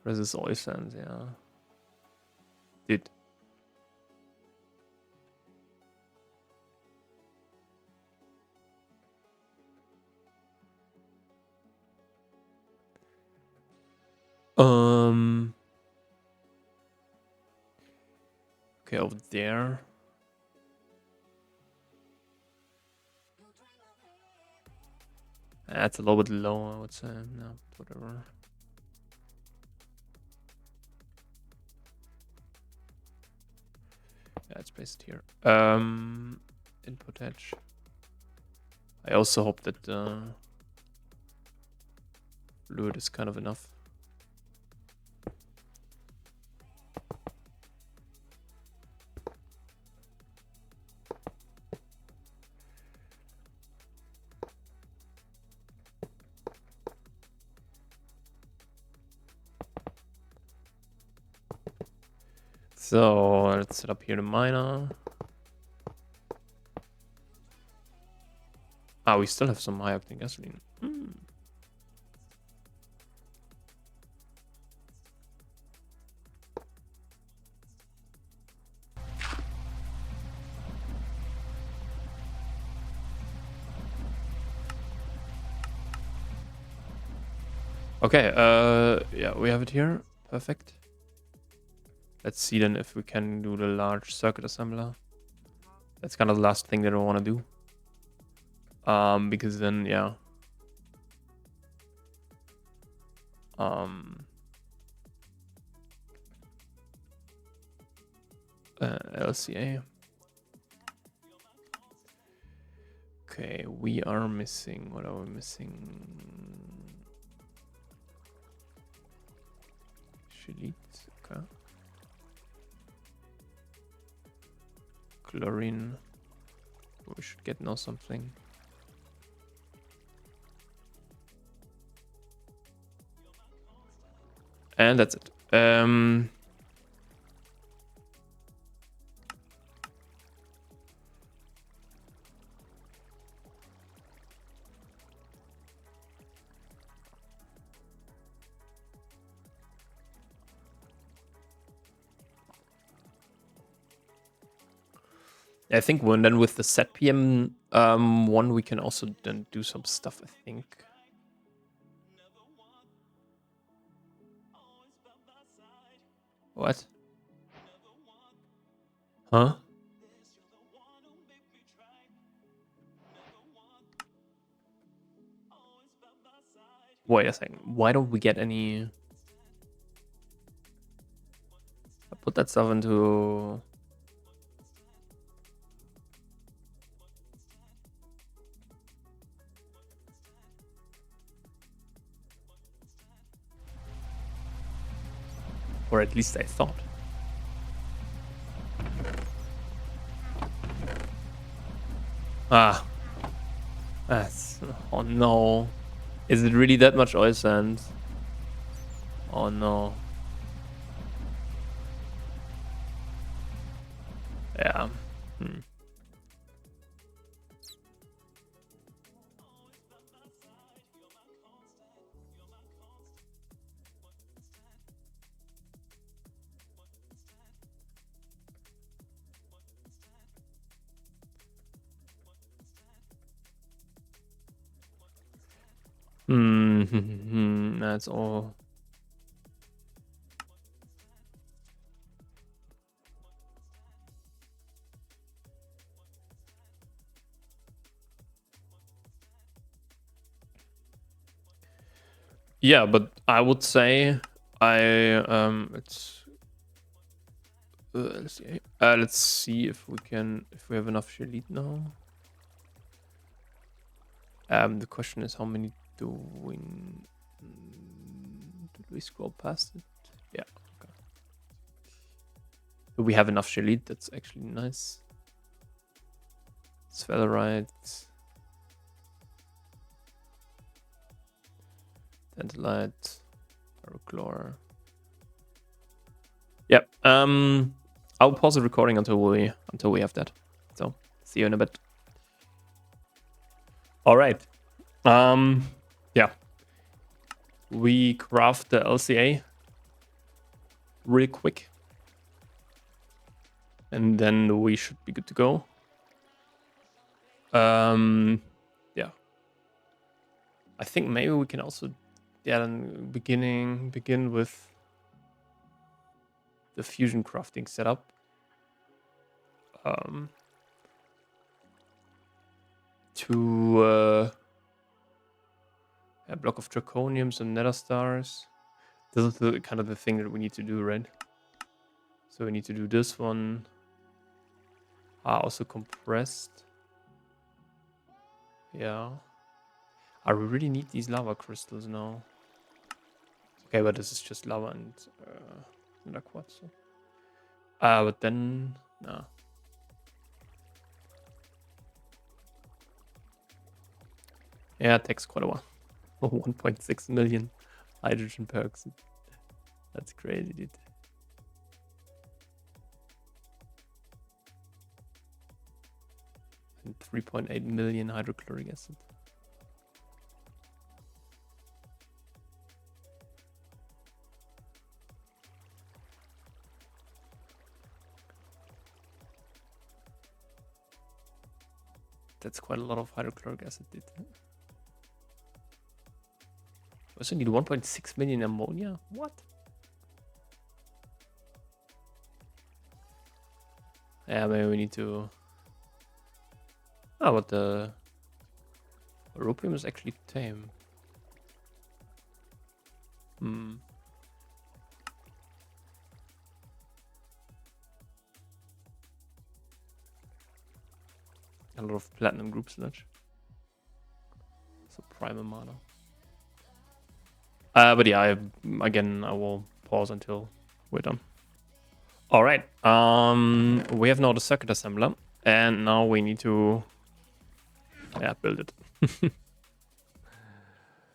Resist oil sands, yeah. Dude. Okay, over there. That's a little bit low, I would say. No, whatever. Yeah, it's placed here. Input edge. I also hope that fluid is kind of enough. So let's set up here the miner. We still have some high octane gasoline. Okay, yeah, we have it here. Perfect. Let's see then if we can do the large circuit assembler. That's kind of the last thing that I want to do. Because then, yeah. LCA. Okay, we are missing. What are we missing? Shelit. Okay. Chlorine. We should get now something. And that's it. I think then with the set PM one, we can also then do some stuff, I think. What? Huh? Wait a second. Why don't we get any... I put that stuff into... Or at least I thought. Ah. That's... Oh no. Is it really that much oil sand? Oh no. Yeah. Hmm. That's all. Yeah, but I would say let's see if we have enough Shelit now. The question is how many do we scroll past it? Yeah. Okay. Do we have enough Shelit? That's actually nice. Sphelerite. Dentalite. Ferrochlor. Yep. I'll pause the recording until we have that. So see you in a bit. All right. Yeah. We craft the LCA real quick. And then we should be good to go. Yeah. I think maybe we can also then begin with the fusion crafting setup. A block of draconium, some nether stars. This is the kind of the thing that we need to do, right? So we need to do this one. Also compressed. Yeah. I really need these lava crystals now. Okay, but this is just lava and quartz. But then nah. Yeah, it takes quite a while. 1.6 million hydrogen perks. That's crazy, dude. And 3.8 million hydrochloric acid. That's quite a lot of hydrochloric acid, dude. We also need 1.6 million ammonia? What? Yeah, maybe we need to... Oh, but the rupium is actually tame. A lot of platinum group sludge. So primal mana. But yeah, I will pause until we're done. All right. We have now the circuit assembler, and now we need to build it.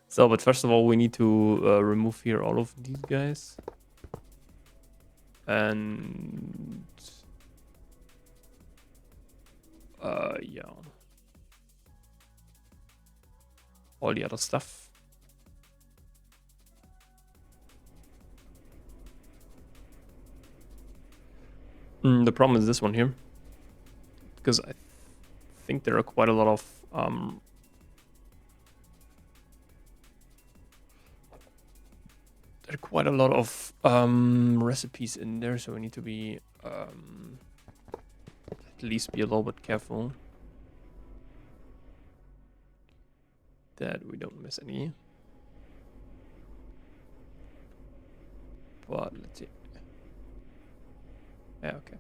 So, but first of all, we need to remove here all of these guys, and yeah, all the other stuff. The problem is this one here, because I think there are quite a lot of recipes in there, so we need to be at least be a little bit careful that we don't miss any. But let's see. Yeah, okay.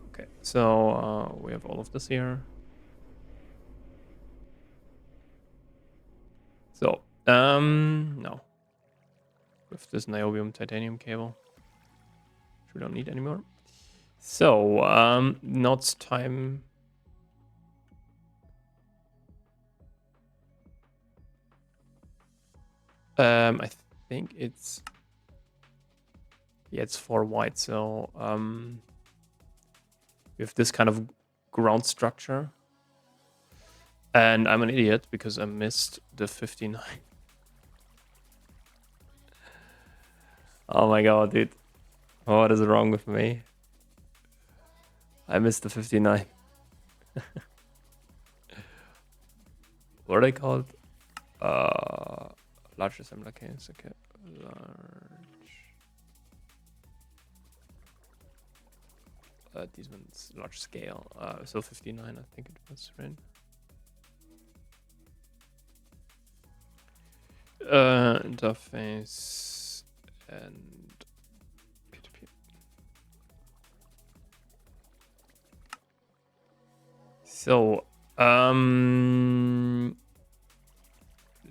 Okay, so we have all of this here. So, no. With this niobium titanium cable, which we don't need anymore. So, now it's time. I think it's, yeah, it's 4 white. So, we have this kind of ground structure. And I'm an idiot because I missed the 59. Oh my god, dude. What is wrong with me? I missed the 59. What are they called? Large assembler case. Okay. These ones large scale. So 59, I think it was, right? Interface and P2P. So,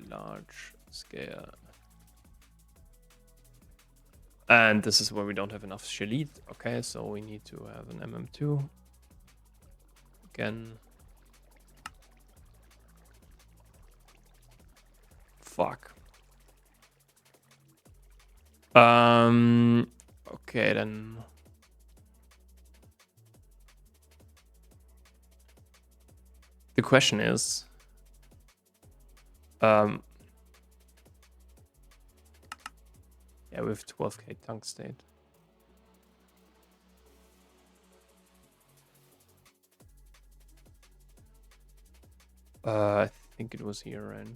large scale. And this is where we don't have enough shelit. Okay, so we need to have an MM2. Again. Fuck. Okay, then. The question is, yeah, we have 12k tungstate. I think it was here, right?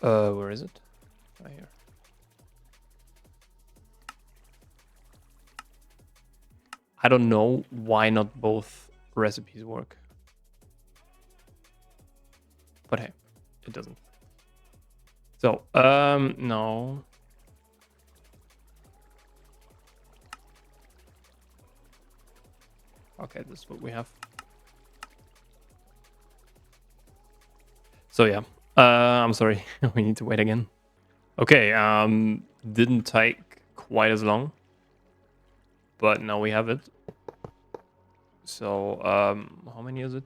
Where is it? Right here. I don't know why not both recipes work. But hey, it doesn't. So, no. Okay, this is what we have. So yeah, I'm sorry, we need to wait again. Okay, didn't take quite as long, but now we have it. So, how many is it?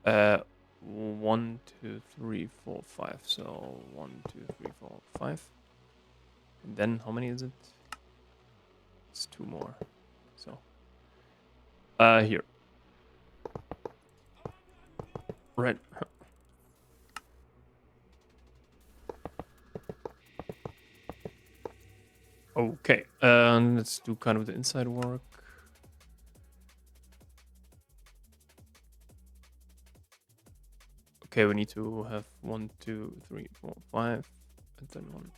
1, 2, 3, 4, 5. So 1, 2, 3, 4, 5. And then how many is it? It's 2 more. So, here. Right. Okay, let's do kind of the inside work. Okay, we need to have 1, 2, 3, 4, 5, and then 1.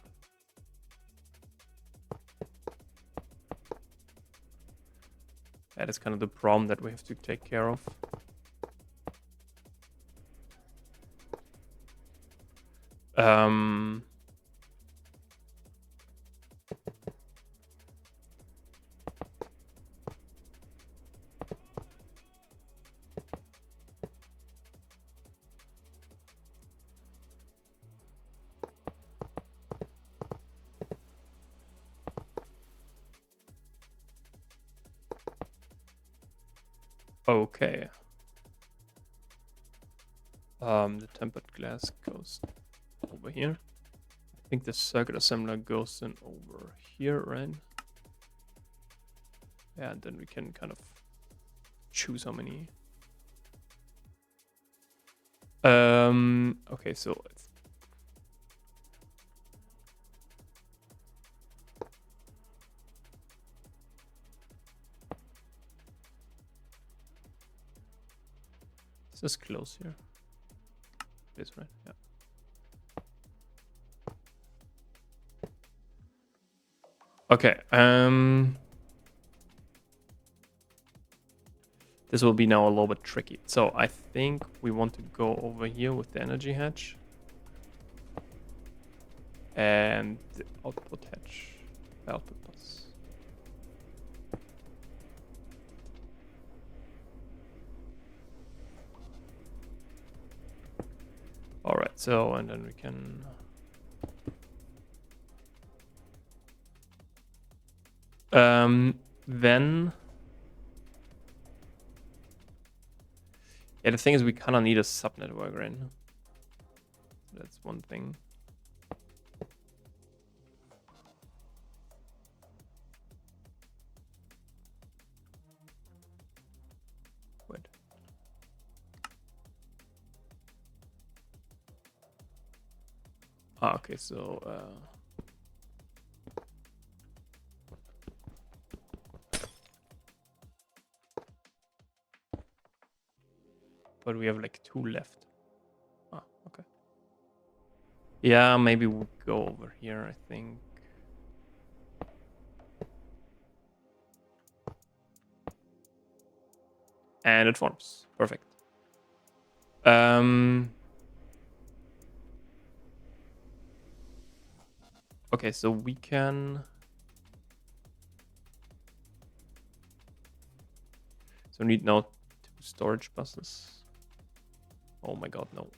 That is kind of the problem that we have to take care of. Okay. The tempered glass goes over here. I think the circuit assembler goes in over here, right? Yeah, and then we can kind of choose how many. Okay, so it's this is close here. this, right? Yeah. Okay. This will be now a little bit tricky. So I think we want to go over here with the energy hatch. And the output hatch. Output bus. Alright, so and then we can then yeah, the thing is we kinda need a subnetwork, right? That's one thing. Wait. Ah, okay, so but we have like 2 left. Ah, okay. Yeah, maybe we'll go over here, I think. And it forms. Perfect. Okay, so we can. So we need now 2 storage buses. Oh my god, no.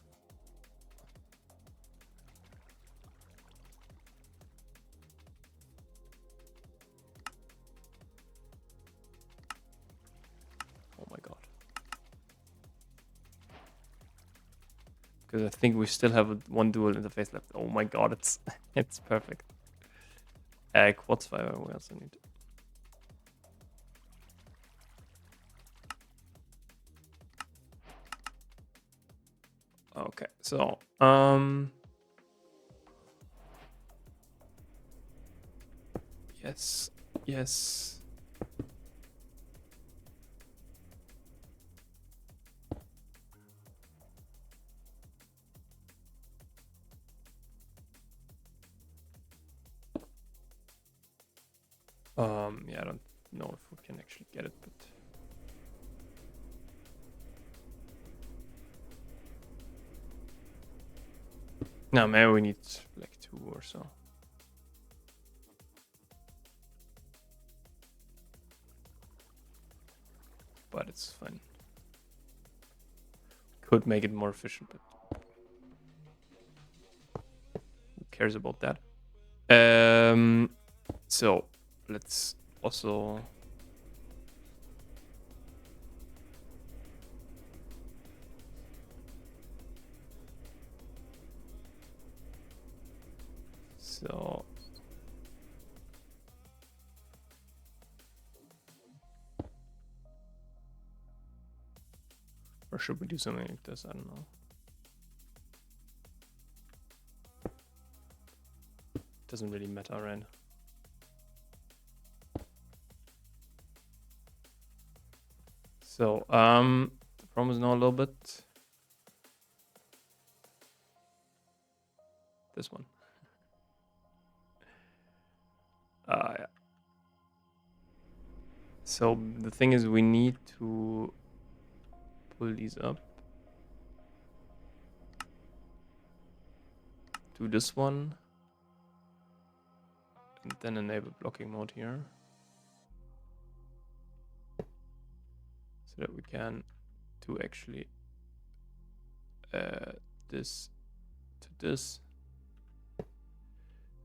Oh my god. Because I think we still have one dual interface left. Oh my god, it's perfect. Quartz fiber we also need. Okay, so yes, yes. Yeah, I don't know if we can actually get it, but no, maybe we need like 2 or so. But it's fine. Could make it more efficient, but who cares about that? So let's also so or should we do something like this? I don't know. Doesn't really matter, right? So the problem is now a little bit this one. Yeah. So the thing is we need to pull these up to this one and then enable blocking mode here so that we can do actually this to this.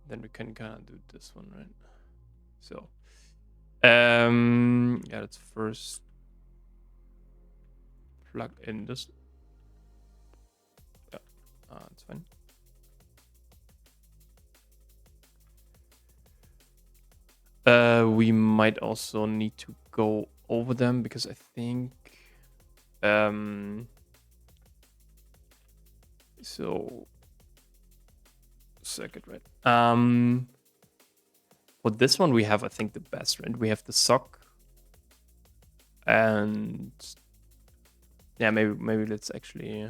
Then we can kind of do this one, right? So yeah, let's first plug in this. Yeah, it's fine. We might also need to go over them because I think so circuit, right? For this one we have I think the best, right? We have the sock and yeah, maybe let's actually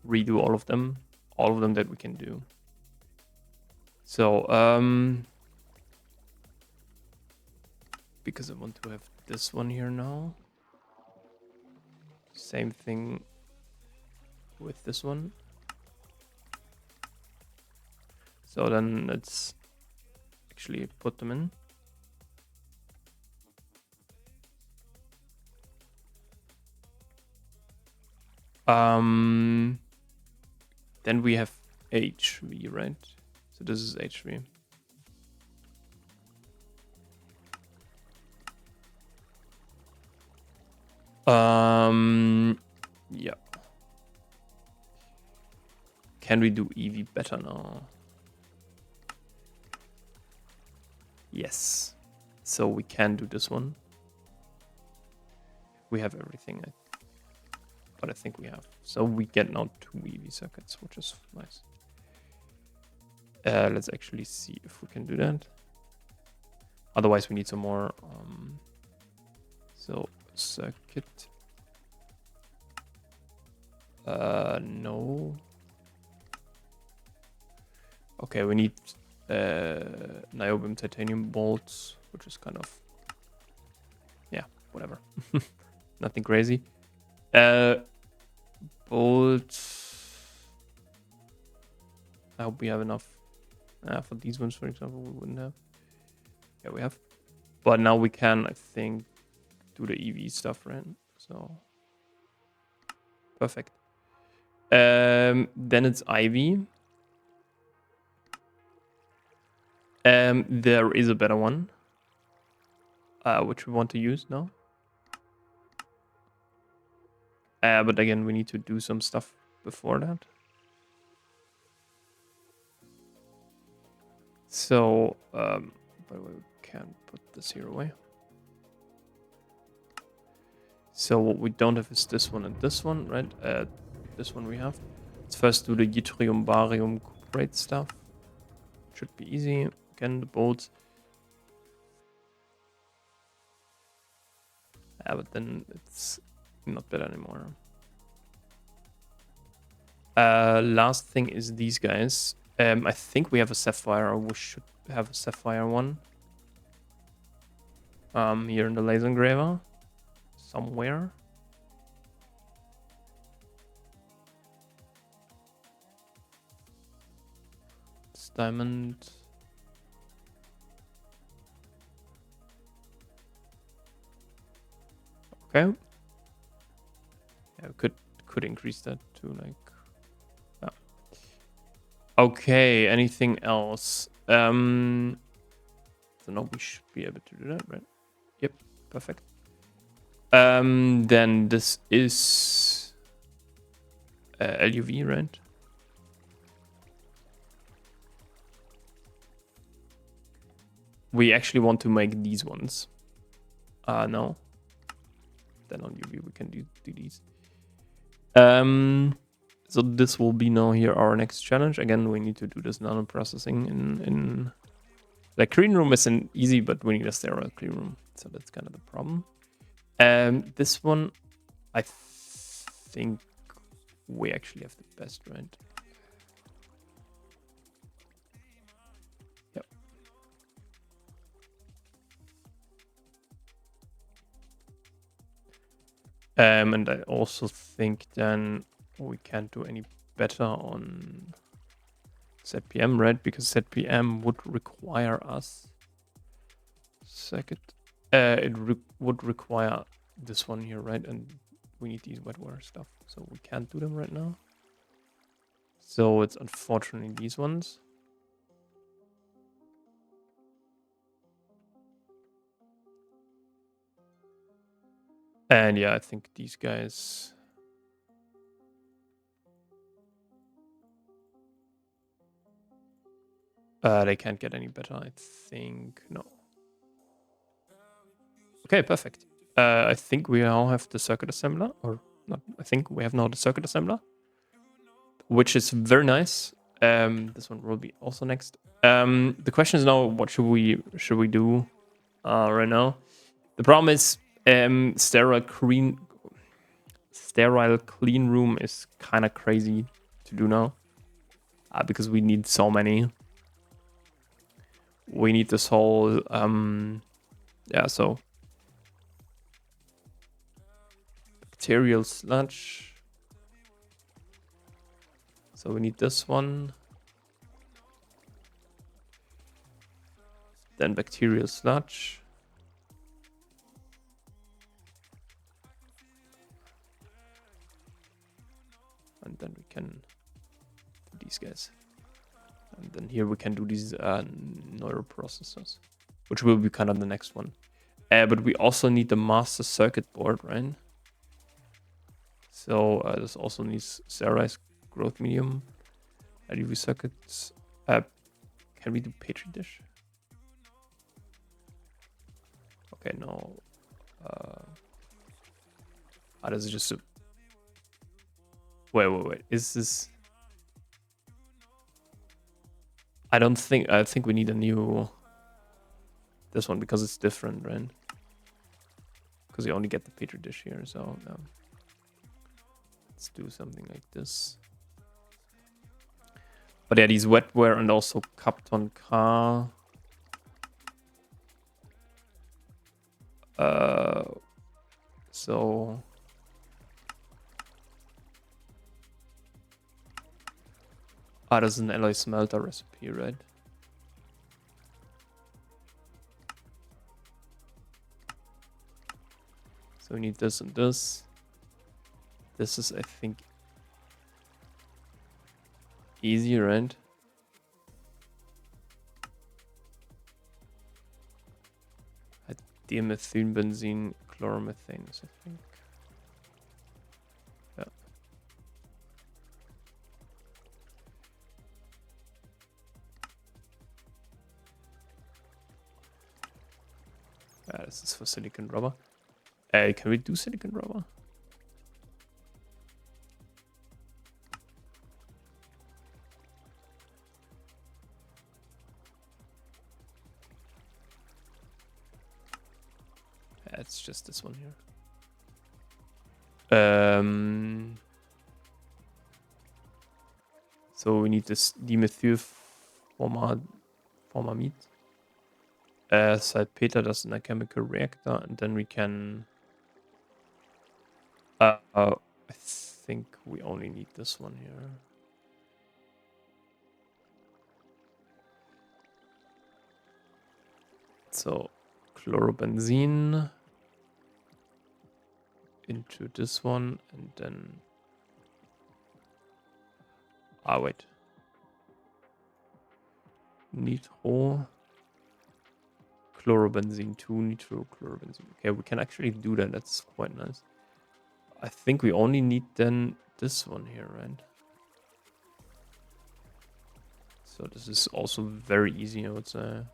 redo all of them that we can do. So, because I want to have this one here now. Same thing with this one. So then let's actually put them in. Then we have HV, right? So this is HV. Yeah. Can we do EV better now? Yes. So we can do this one. We have everything, but I think we have. So we get now 2 EV circuits, which is nice. Let's actually see if we can do that. Otherwise, we need some more. So circuit. No. Okay, we need niobium titanium bolts, which is kind of, yeah, whatever. Nothing crazy. Bolts. I hope we have enough. For these ones, for example, we wouldn't have. Yeah, we have. But now we can, I think, do the EV stuff, right? So perfect. Then it's Ivy. There is a better one, which we want to use now. But again, we need to do some stuff before that. So, by the way, we can't put this here away. So what we don't have is this one and this one, right? This one we have. Let's first do the yttrium barium cuprate stuff. Should be easy. Again, the bolts. Yeah, but then it's not better anymore. Last thing is these guys. I think we have a sapphire, or we should have a sapphire one. Here in the laser engraver. Somewhere. It's diamond. Okay. Yeah, we could increase that to like. Yeah. Okay. Anything else? So now we should be able to do that, right? Yep. Perfect. Then this is LUV, right? We actually want to make these ones. No. Then on UV we can do these. So this will be now here our next challenge. Again, we need to do this nano processing in the clean room isn't easy, but we need a sterile clean room. So that's kind of the problem. This one, I think we actually have the best, right? Yep. And I also think then we can't do any better on ZPM, right? Because ZPM would require us. It would require this one here, right? And we need these wetware stuff, so we can't do them right now. So it's unfortunately these ones. And yeah, I think these guys. They can't get any better, I think. No. Okay, perfect. I think we now have the circuit assembler, or not. I think we have now the circuit assembler, which is very nice. This one will be also next. The question is now, what should we do right now? The problem is sterile clean sterile clean room is kind of crazy to do now. Because we need so many. We need this whole, yeah, so bacterial sludge. So we need this one. Then bacterial sludge. And then we can do these guys. And then here we can do these neuroprocessors, which will be kind of the next one. But we also need the master circuit board, right? So this also needs sterilized growth medium, UV circuits. Can we do petri dish? Okay, no. This is just a... Wait. Is this... I think we need a new... This one, because it's different, right? Because you only get the petri dish here, so... Let's do something like this. But yeah, these wetware and also Kapton car. So... there's an alloy smelter recipe, right? So we need this and this. This is, I think, easy, right? Dimethyl benzene chloromethanes, I think. Yeah. This is for silicon rubber. Can we do silicon rubber? It's just this one here. So we need this dimethyl formamide. Salpeter does in a chemical reactor, and then we can... I think we only need this one here. So chlorobenzene into this one, and then... wait. Nitro... Chlorobenzene 2, nitrochlorobenzene. Okay, we can actually do that. That's quite nice. I think we only need then this one here, right? So this is also very easy, I would say.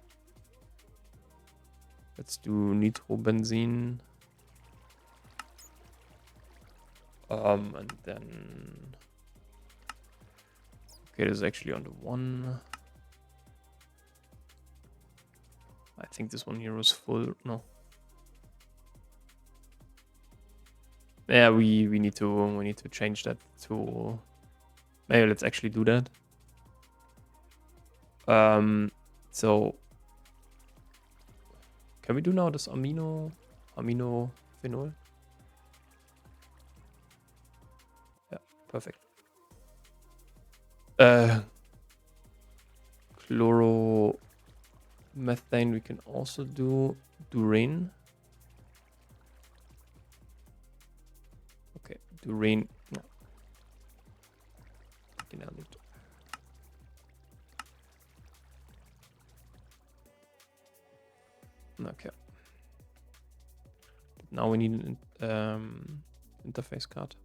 Let's do nitrobenzene. And then... Okay, this is actually on the one. I think this one here was full. No. Yeah, we need to change that to... Maybe let's actually do that. So can we do now this amino phenol? Yeah, perfect. Chloromethane we can also do durane. Okay, durane. No. Okay. Now we need an interface card.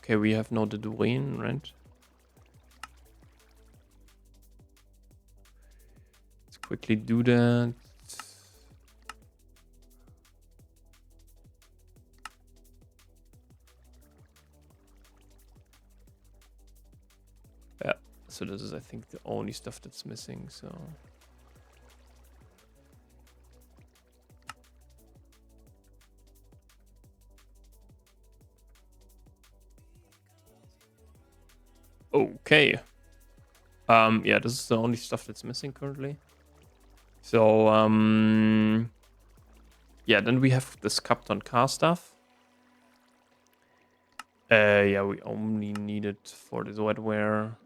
Okay, we have now the durane, right? Let's quickly do that. So this is, I think, the only stuff that's missing. So okay. Yeah, this is the only stuff that's missing currently. So yeah, then we have this Captain car stuff. Yeah, we only need it for this wetware.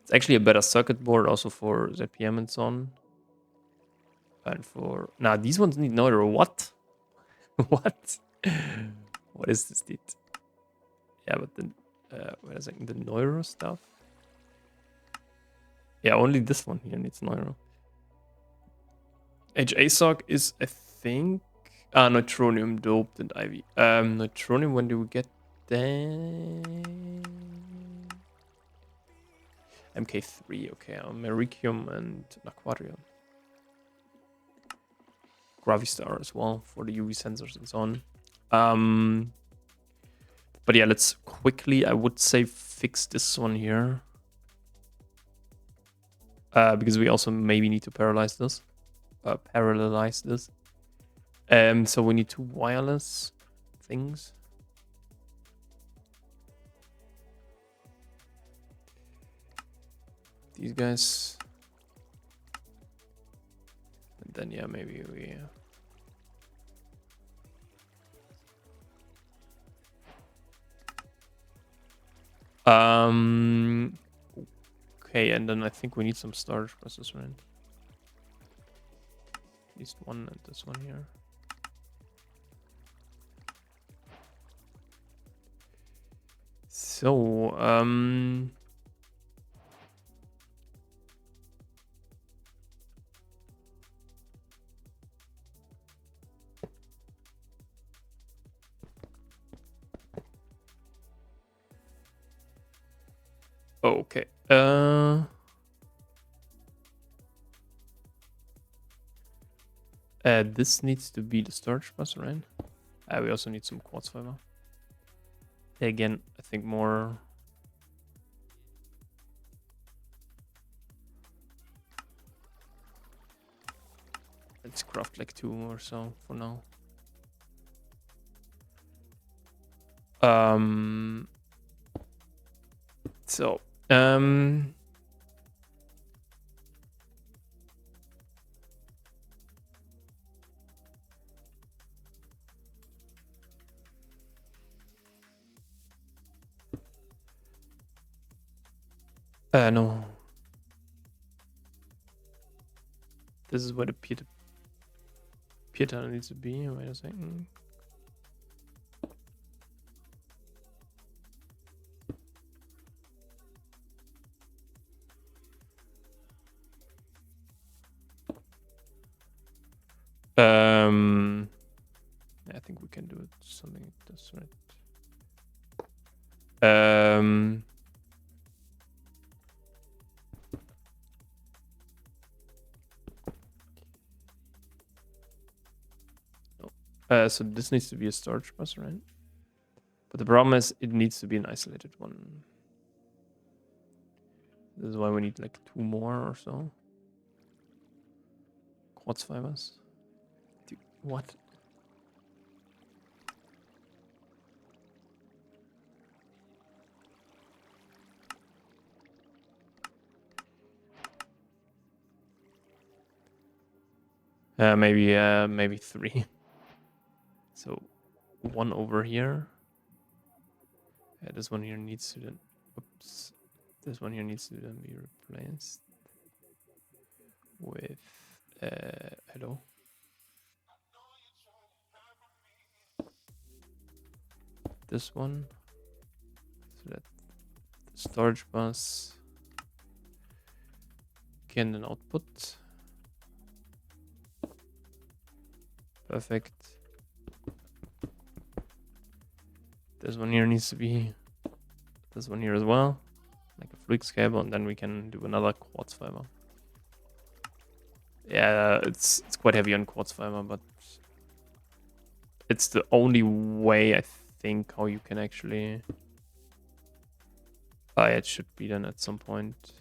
It's actually a better circuit board also for ZPM and so on. And for now, these ones need neither. What? What? What is this dude? Yeah, but then wait a second, the Neuro stuff. Yeah, only this one here needs Neuro. HASOC is, I think, Neutronium doped and IV. Neutronium, when do we get that? MK3, okay, Americium and Aquarium. Gravistar as well for the UV sensors and so on. But yeah, let's quickly, I would say, fix this one here. Because we also maybe need to parallelize this. So we need two wireless things. These guys. And then yeah, maybe we okay, and then I think we need some storage buses, right? At least one and this one here. So, okay. This needs to be the storage bus, right? We also need some quartz fiber. Again, I think more. Let's craft like 2 or so for now. So, no. This is where the Pier tunnel needs to be. Wait a second. I think we can do it something like this, right? So this needs to be a storage bus, right? But the problem is it needs to be an isolated one. This is why we need like 2 more or so. Quartz fibers. Dude, what? Maybe 3. So 1 over here. Yeah, this one here needs to then. Oops. This one here needs to then be replaced with. Hello. This one. So that the storage bus can then output. Perfect. This one here needs to be this one here as well, like a Flux cable, and then we can do another quartz fiber. Yeah, it's quite heavy on quartz fiber, but it's the only way I think how you can actually It should be then at some point.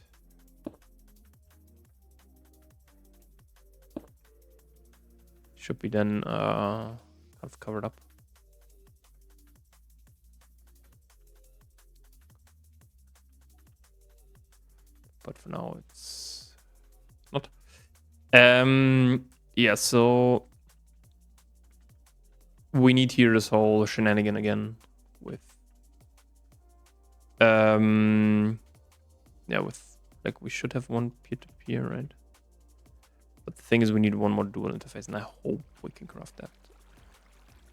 Should be then kind of covered up. But for now it's not. Yeah, so we need here this whole shenanigan again with yeah, with like we should have one peer-to-peer, right? But the thing is we need one more dual interface, and I hope we can craft that.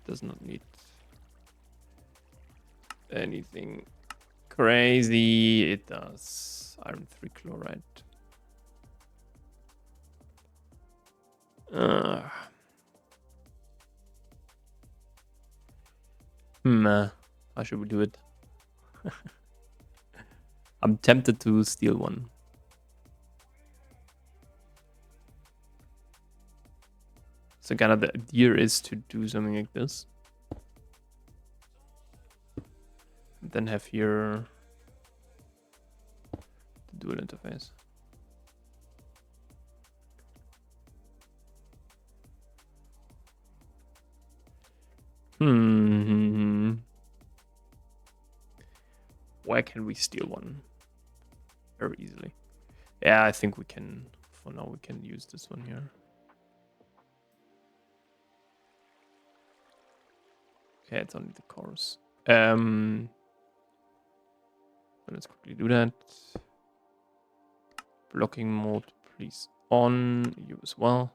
Does not need anything crazy. It does. Iron 3 chloride. How should we do it? I'm tempted to steal one. So kind of the idea is to do something like this. And then have here the dual interface. Where can we steal one? Very easily. Yeah, I think we can. For now, we can use this one here. Okay, it's only the cores. Let's quickly do that. Blocking mode, please on. You as well.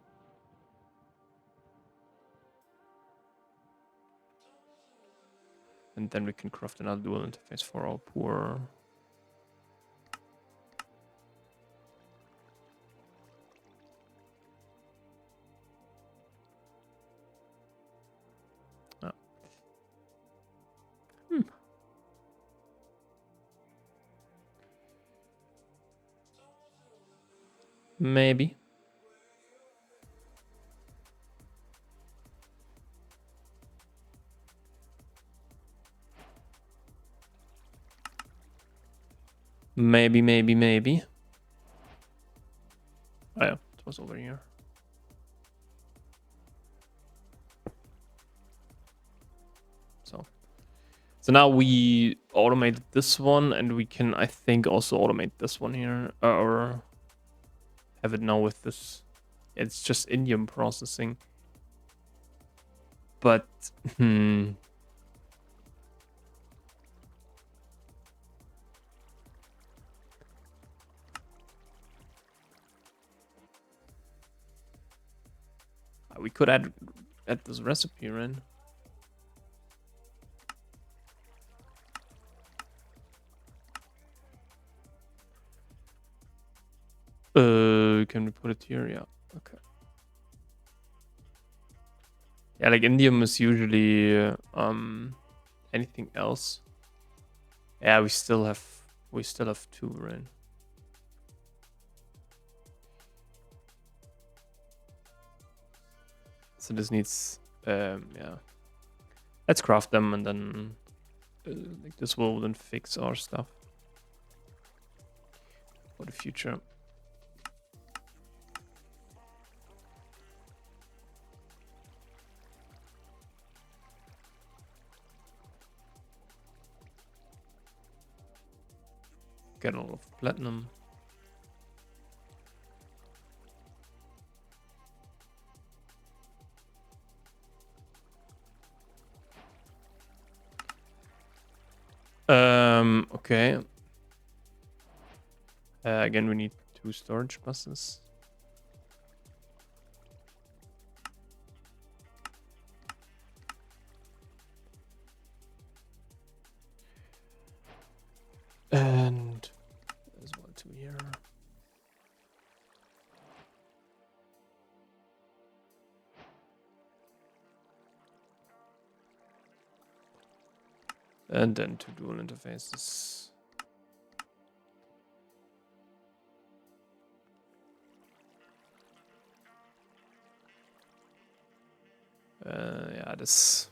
And then we can craft another dual interface for our poor. Maybe. Maybe. Oh yeah, it was over here. So now we automated this one, and we can, I think, also automate this one here, or have it now with this. It's just indium processing. But, we could add this recipe, right? Can we put it here? Yeah. Okay. Yeah, like indium is usually anything else. Yeah, we still have two, right? So this needs yeah. Let's craft them, and then like this will then fix our stuff for the future. Get a lot of platinum. Okay. Again, we need 2 storage buses. And there's 1, 2 here. And then 2 dual interfaces. Yeah, this.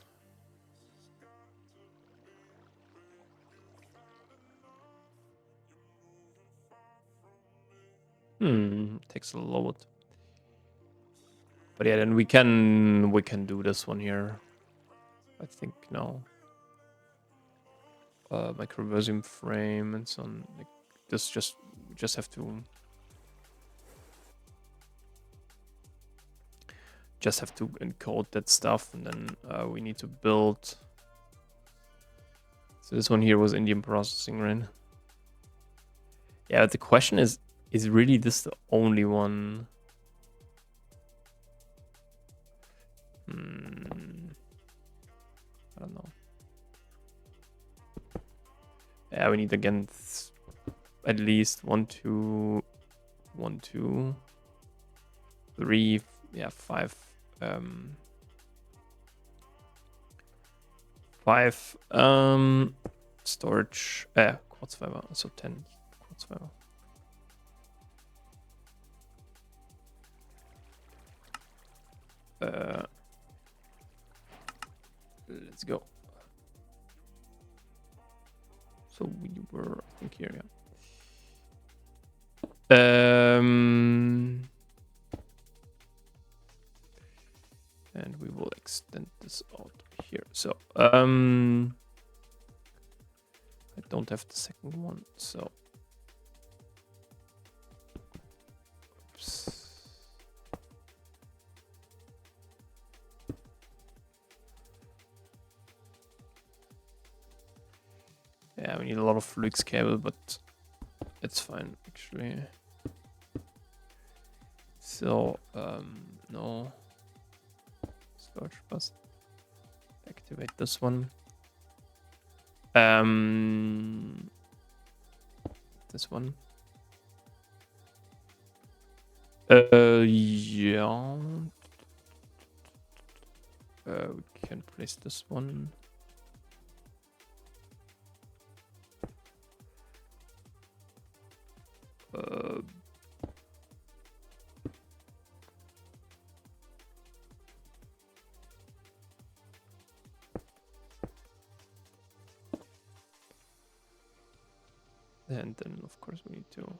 Takes a lot. But yeah, then we can do this one here. I think now. Microversium frame and so on. Like this just have to encode that stuff, and then we need to build. So this one here was Indian processing, right? Yeah, but the question is really this the only one? I don't know. Yeah, we need again at least 1, 2, 1, 2, 3, yeah, 5. 5 storage quartz fiber, so 10 quartz fiber. Let's go. So we were, I think, here, yeah. And we will extend this out here. So I don't have the second one, so oops. Yeah, we need a lot of Flux cable, but it's fine actually. So no storage bus. Activate this one. This one. Yeah. We can place this one. And then, of course, we need to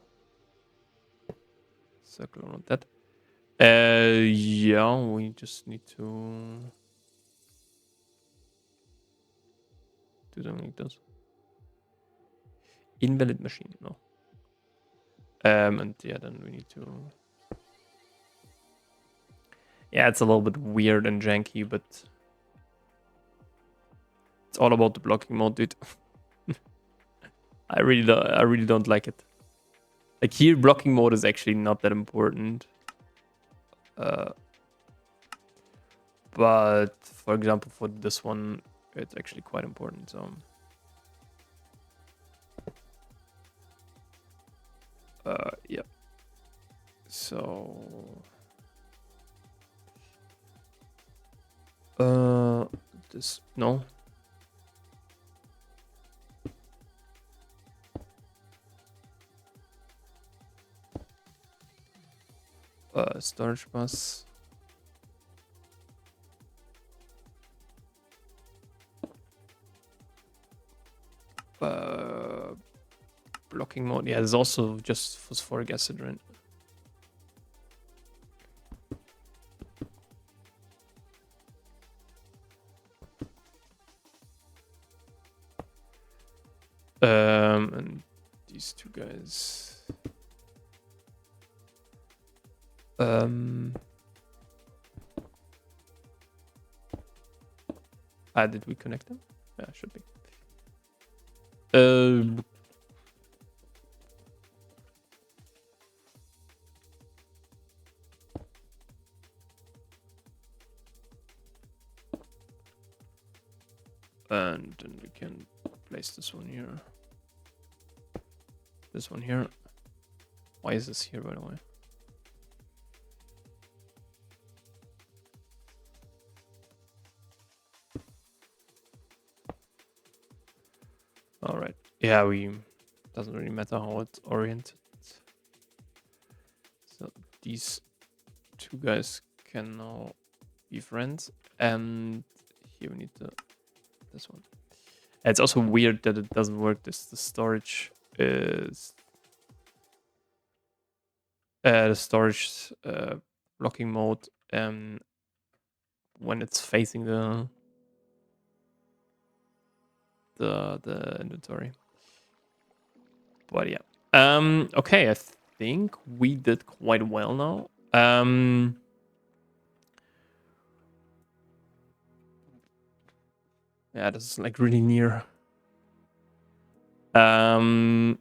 circle around that. Yeah, we just need to do something like this. Invalid machine, no. And yeah, then we need to. Yeah, it's a little bit weird and janky, but it's all about the blocking mode, dude. I really don't like it. Like here, blocking mode is actually not that important. But for example, for this one, it's actually quite important. So yeah. So this no. Storage bus. Blocking mode. Yeah, there's also just phosphoric acid, right? And these two guys. Did we connect them? Yeah, should be. And then we can place this one here. This one here. Why is this here, by the way? All right. Yeah, doesn't really matter how it's oriented. So these two guys can now be friends, and here we need this one. It's also weird that it doesn't work. The storage is the storage blocking mode when it's facing the inventory. But yeah. Okay, I think we did quite well now. Yeah, this is like really near. All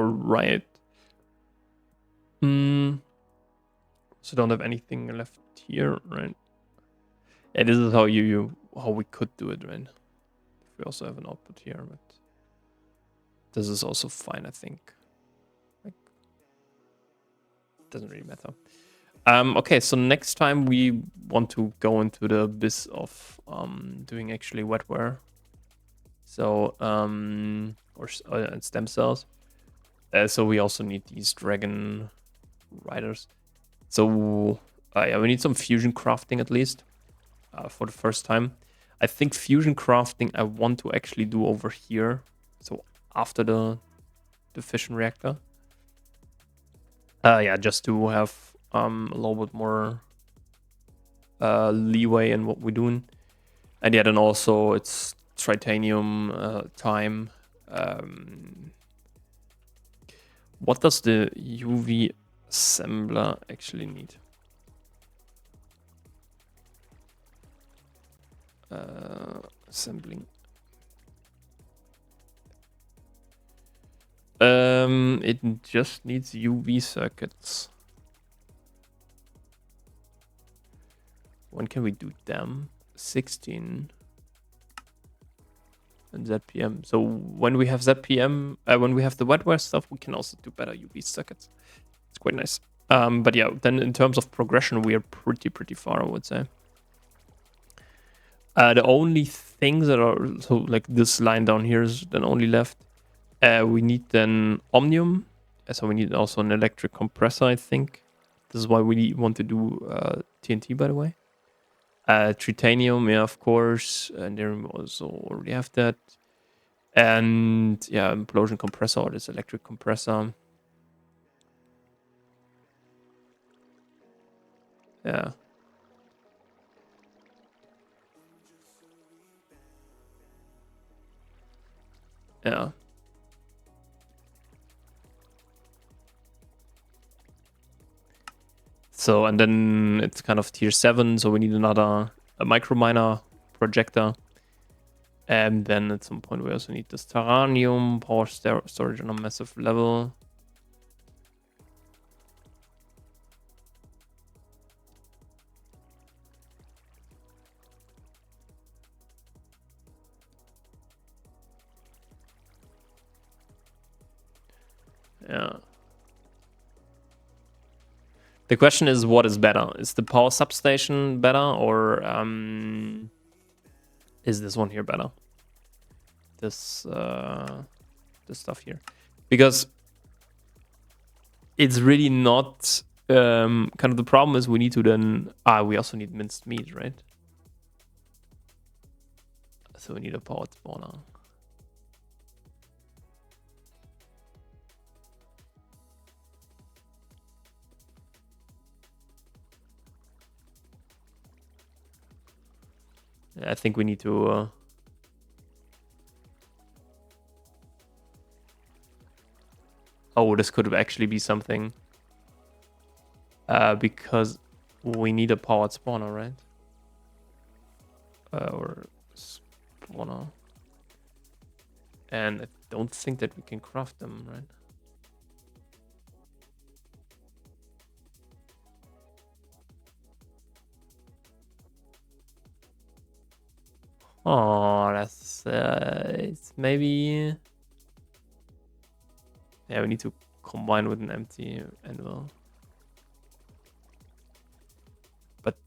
right. So don't have anything left here, right? Yeah, this is how how we could do it, right? We also have an output here, but this is also fine, I think. Like, doesn't really matter. Okay, so next time we want to go into the biz of doing actually wetware. So or stem cells. So we also need these dragon riders. So yeah, we need some fusion crafting at least for the first time. I think fusion crafting I want to actually do over here. So after the fission reactor. Yeah, just to have a little bit more leeway in what we're doing. And yeah, then also it's titanium time. What does the UV assembler actually need? Assembling. It just needs UV circuits. When can we do them? 16 and ZPM. So when we have ZPM, when we have the wetware stuff, we can also do better UV circuits. It's quite nice. But yeah, then in terms of progression, we are pretty far, I would say. The only things that are, so like this line down here is then only left. We need then Omnium. So we need also an electric compressor, I think. This is why we want to do TNT, by the way. Tritanium, yeah, of course. And there we also already have that. And yeah, implosion compressor, this electric compressor. Yeah. Yeah. So, and then it's kind of tier 7, so we need a micro miner projector. And then at some point we also need this Terranium power storage on a massive level. Yeah. The question is, what is better? Is the power substation better, or is this one here better? This stuff here, because it's really not. Kind of the problem is we need to then. We also need minced meat, right? So we need a powered spawner. I think we need to. Oh, this could actually be something. Because we need a powered spawner, right? Or spawner. And I don't think that we can craft them, right? Oh, that's it's maybe. Yeah, we need to combine with an empty anvil. But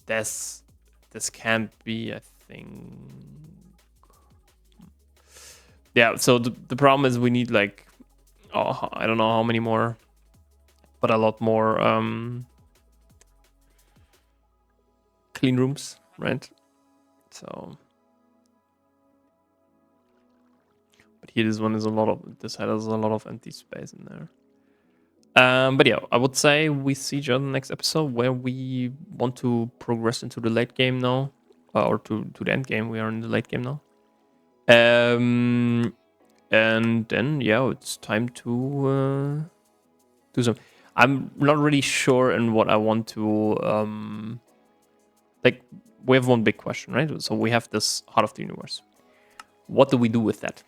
this can't be a thing. Yeah, so the problem is we need like, oh, I don't know how many more, but a lot more clean rooms, right? So, but here this one is this has a lot of empty space in there. But yeah, I would say we see each other in the next episode where we want to progress into the late game now, or to the end game. We are in the late game now. And then yeah, it's time to do some. I'm not really sure in what I want to like. We have one big question, right? So we have this heart of the universe. What do we do with that?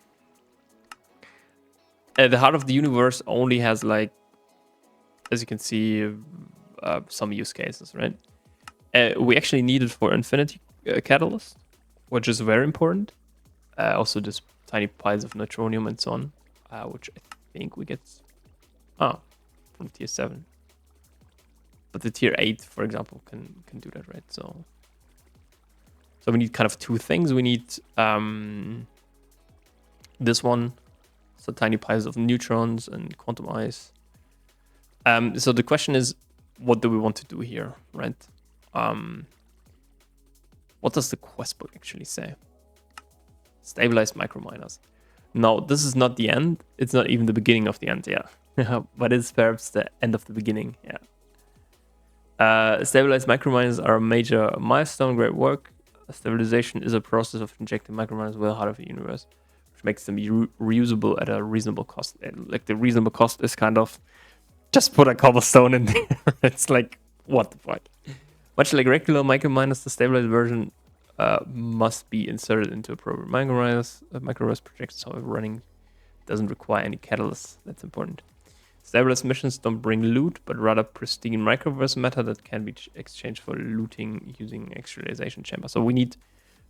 The heart of the universe only has, like, as you can see, some use cases, right? We actually need it for infinity catalyst, which is very important. Also, just tiny piles of neutronium and so on, which I think we get from tier 7. But the tier 8, for example, can do that, right? So we need kind of two things. We need this one, so tiny piles of neutrons and quantum ice. So the question is, what do we want to do here, right? What does the quest book actually say? Stabilized microminers. No, this is not the end. It's not even the beginning of the end, yeah. But it's perhaps the end of the beginning, yeah. Stabilized microminers are a major milestone, great work. Stabilization is a process of injecting microminers with the heart of the universe, which makes them reusable at a reasonable cost. And, like, the reasonable cost is kind of just put a cobblestone in there. It's like, what the fuck? Much like regular microminers, the stabilized version must be inserted into appropriate microminers projects, so running doesn't require any catalysts. That's important. Stabilized missions don't bring loot, but rather pristine microverse matter that can be exchanged for looting using actualization chamber. So we need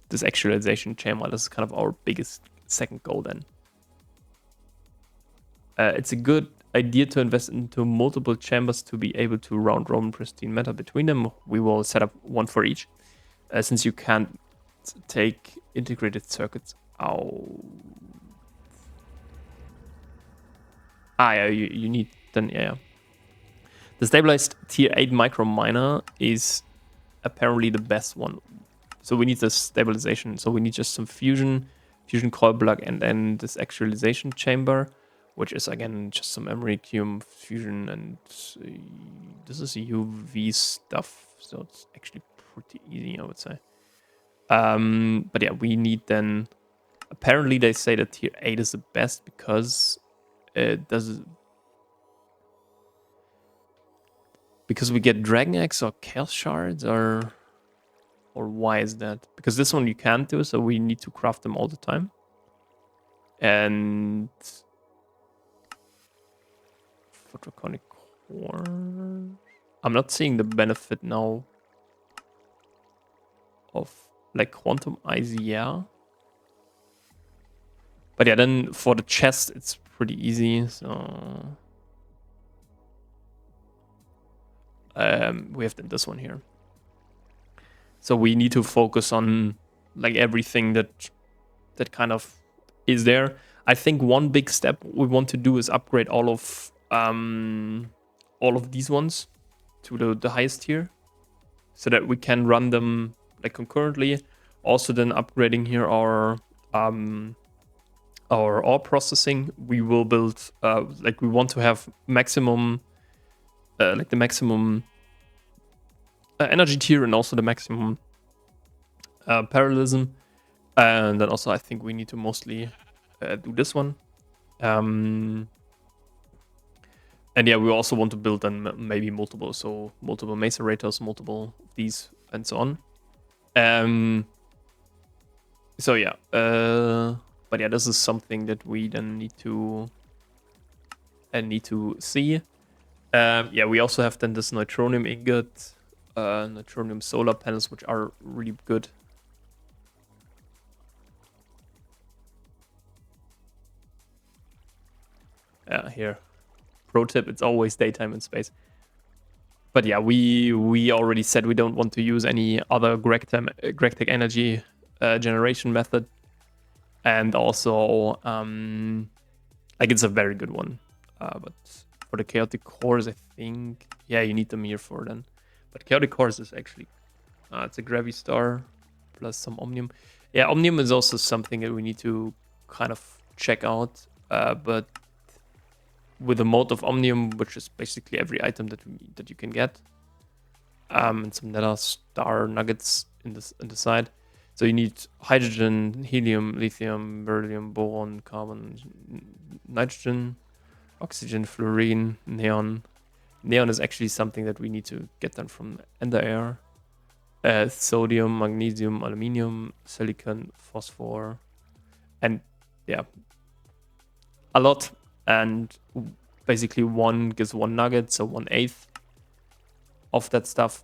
this actualization chamber. This is kind of our biggest second goal then. It's a good idea to invest into multiple chambers to be able to round robin pristine matter between them. We will set up one for each, since you can't take integrated circuits out. Yeah, you need then, yeah. The stabilized tier 8 micro miner is apparently the best one. So we need this stabilization. So we need just some fusion coil plug, and then this actualization chamber, which is again just some americium fusion, and this is UV stuff. So it's actually pretty easy, I would say. But yeah, we need then. Apparently, they say that tier 8 is the best because because we get Dragon Eggs or Chaos Shards, or why is that? Because this one you can't do, so we need to craft them all the time. And Photoconic Core, I'm not seeing the benefit now of, like, Quantum Eyes, yeah. But yeah, then for the chest, it's pretty easy, so we have this one here. So we need to focus on, like, everything that kind of is there. I think one big step we want to do is upgrade all of these ones to the highest tier, so that we can run them, like, concurrently. Also, then upgrading here our ore processing. We will build like, we want to have maximum like the maximum energy tier, and also the maximum parallelism. And then also I think we need to mostly do this one. And yeah, we also want to build then maybe multiple macerators, multiple of these, and so on. So yeah, but yeah, this is something that we then need to see. Yeah, we also have then this neutronium ingot, neutronium solar panels, which are really good. Yeah, here. Pro tip, it's always daytime in space. But yeah, we already said we don't want to use any other GregTech energy generation method. And also, like, it's a very good one. But for the chaotic cores, I think, yeah, you need them here for then. But chaotic cores is actually, it's a Gravistar plus some omnium. Yeah, omnium is also something that we need to kind of check out. But with a mode of Omnium, which is basically every item that you can get, and some nether star nuggets in the side. So you need hydrogen, helium, lithium, beryllium, boron, carbon, nitrogen, oxygen, fluorine, neon. Neon is actually something that we need to get done from ender air. Sodium, magnesium, aluminium, silicon, phosphor, and yeah, a lot. And basically one gives 1 nugget, so 1/8 of that stuff.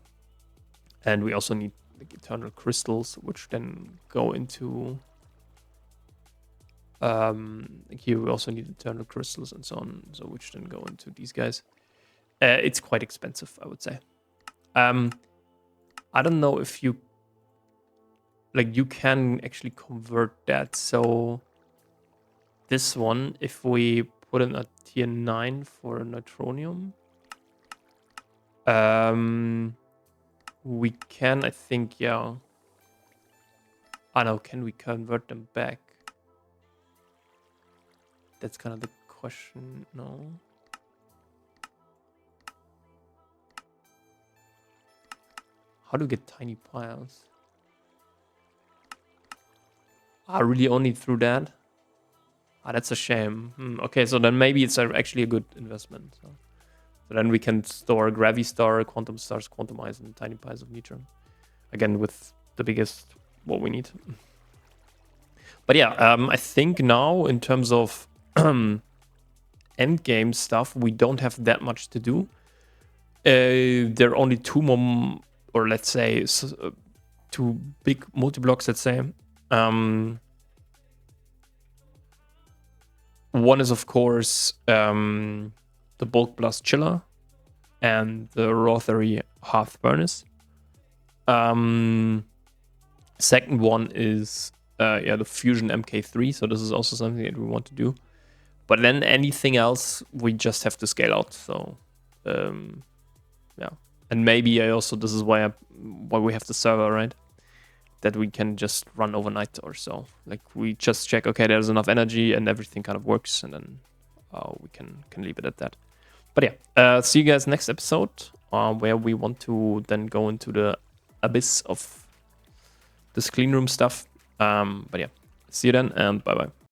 And we also need like eternal crystals, which then go into here we also need eternal crystals and so on, so which then go into these guys. It's quite expensive, I would say. I don't know if you can actually convert that. So this one, if we put in a tier 9 for a neutronium, we can, I think, yeah. I know, can we convert them back? That's kind of the question. No. How do you get tiny piles? Really only through that? That's a shame. Okay, so then maybe it's actually a good investment. So then we can store Gravistar, Quantum Stars, Quantumize, and tiny piles of neutron. Again, with the biggest what we need. But yeah, I think now in terms of end game stuff, we don't have that much to do. There are only 2 more, or let's say 2 big multi-blocks, let's say. One is, of course, the Bulk Blast Chiller and the Rothery Hearth Furnace. Second one is the Fusion MK3, so this is also something that we want to do. But then anything else, we just have to scale out. So, yeah. And maybe this is why we have the server, right? That we can just run overnight or so. Like we just check, okay, there's enough energy and everything kind of works, and then we can leave it at that. But yeah, see you guys next episode, where we want to then go into the abyss of this clean room stuff. But yeah, see you then, and bye bye.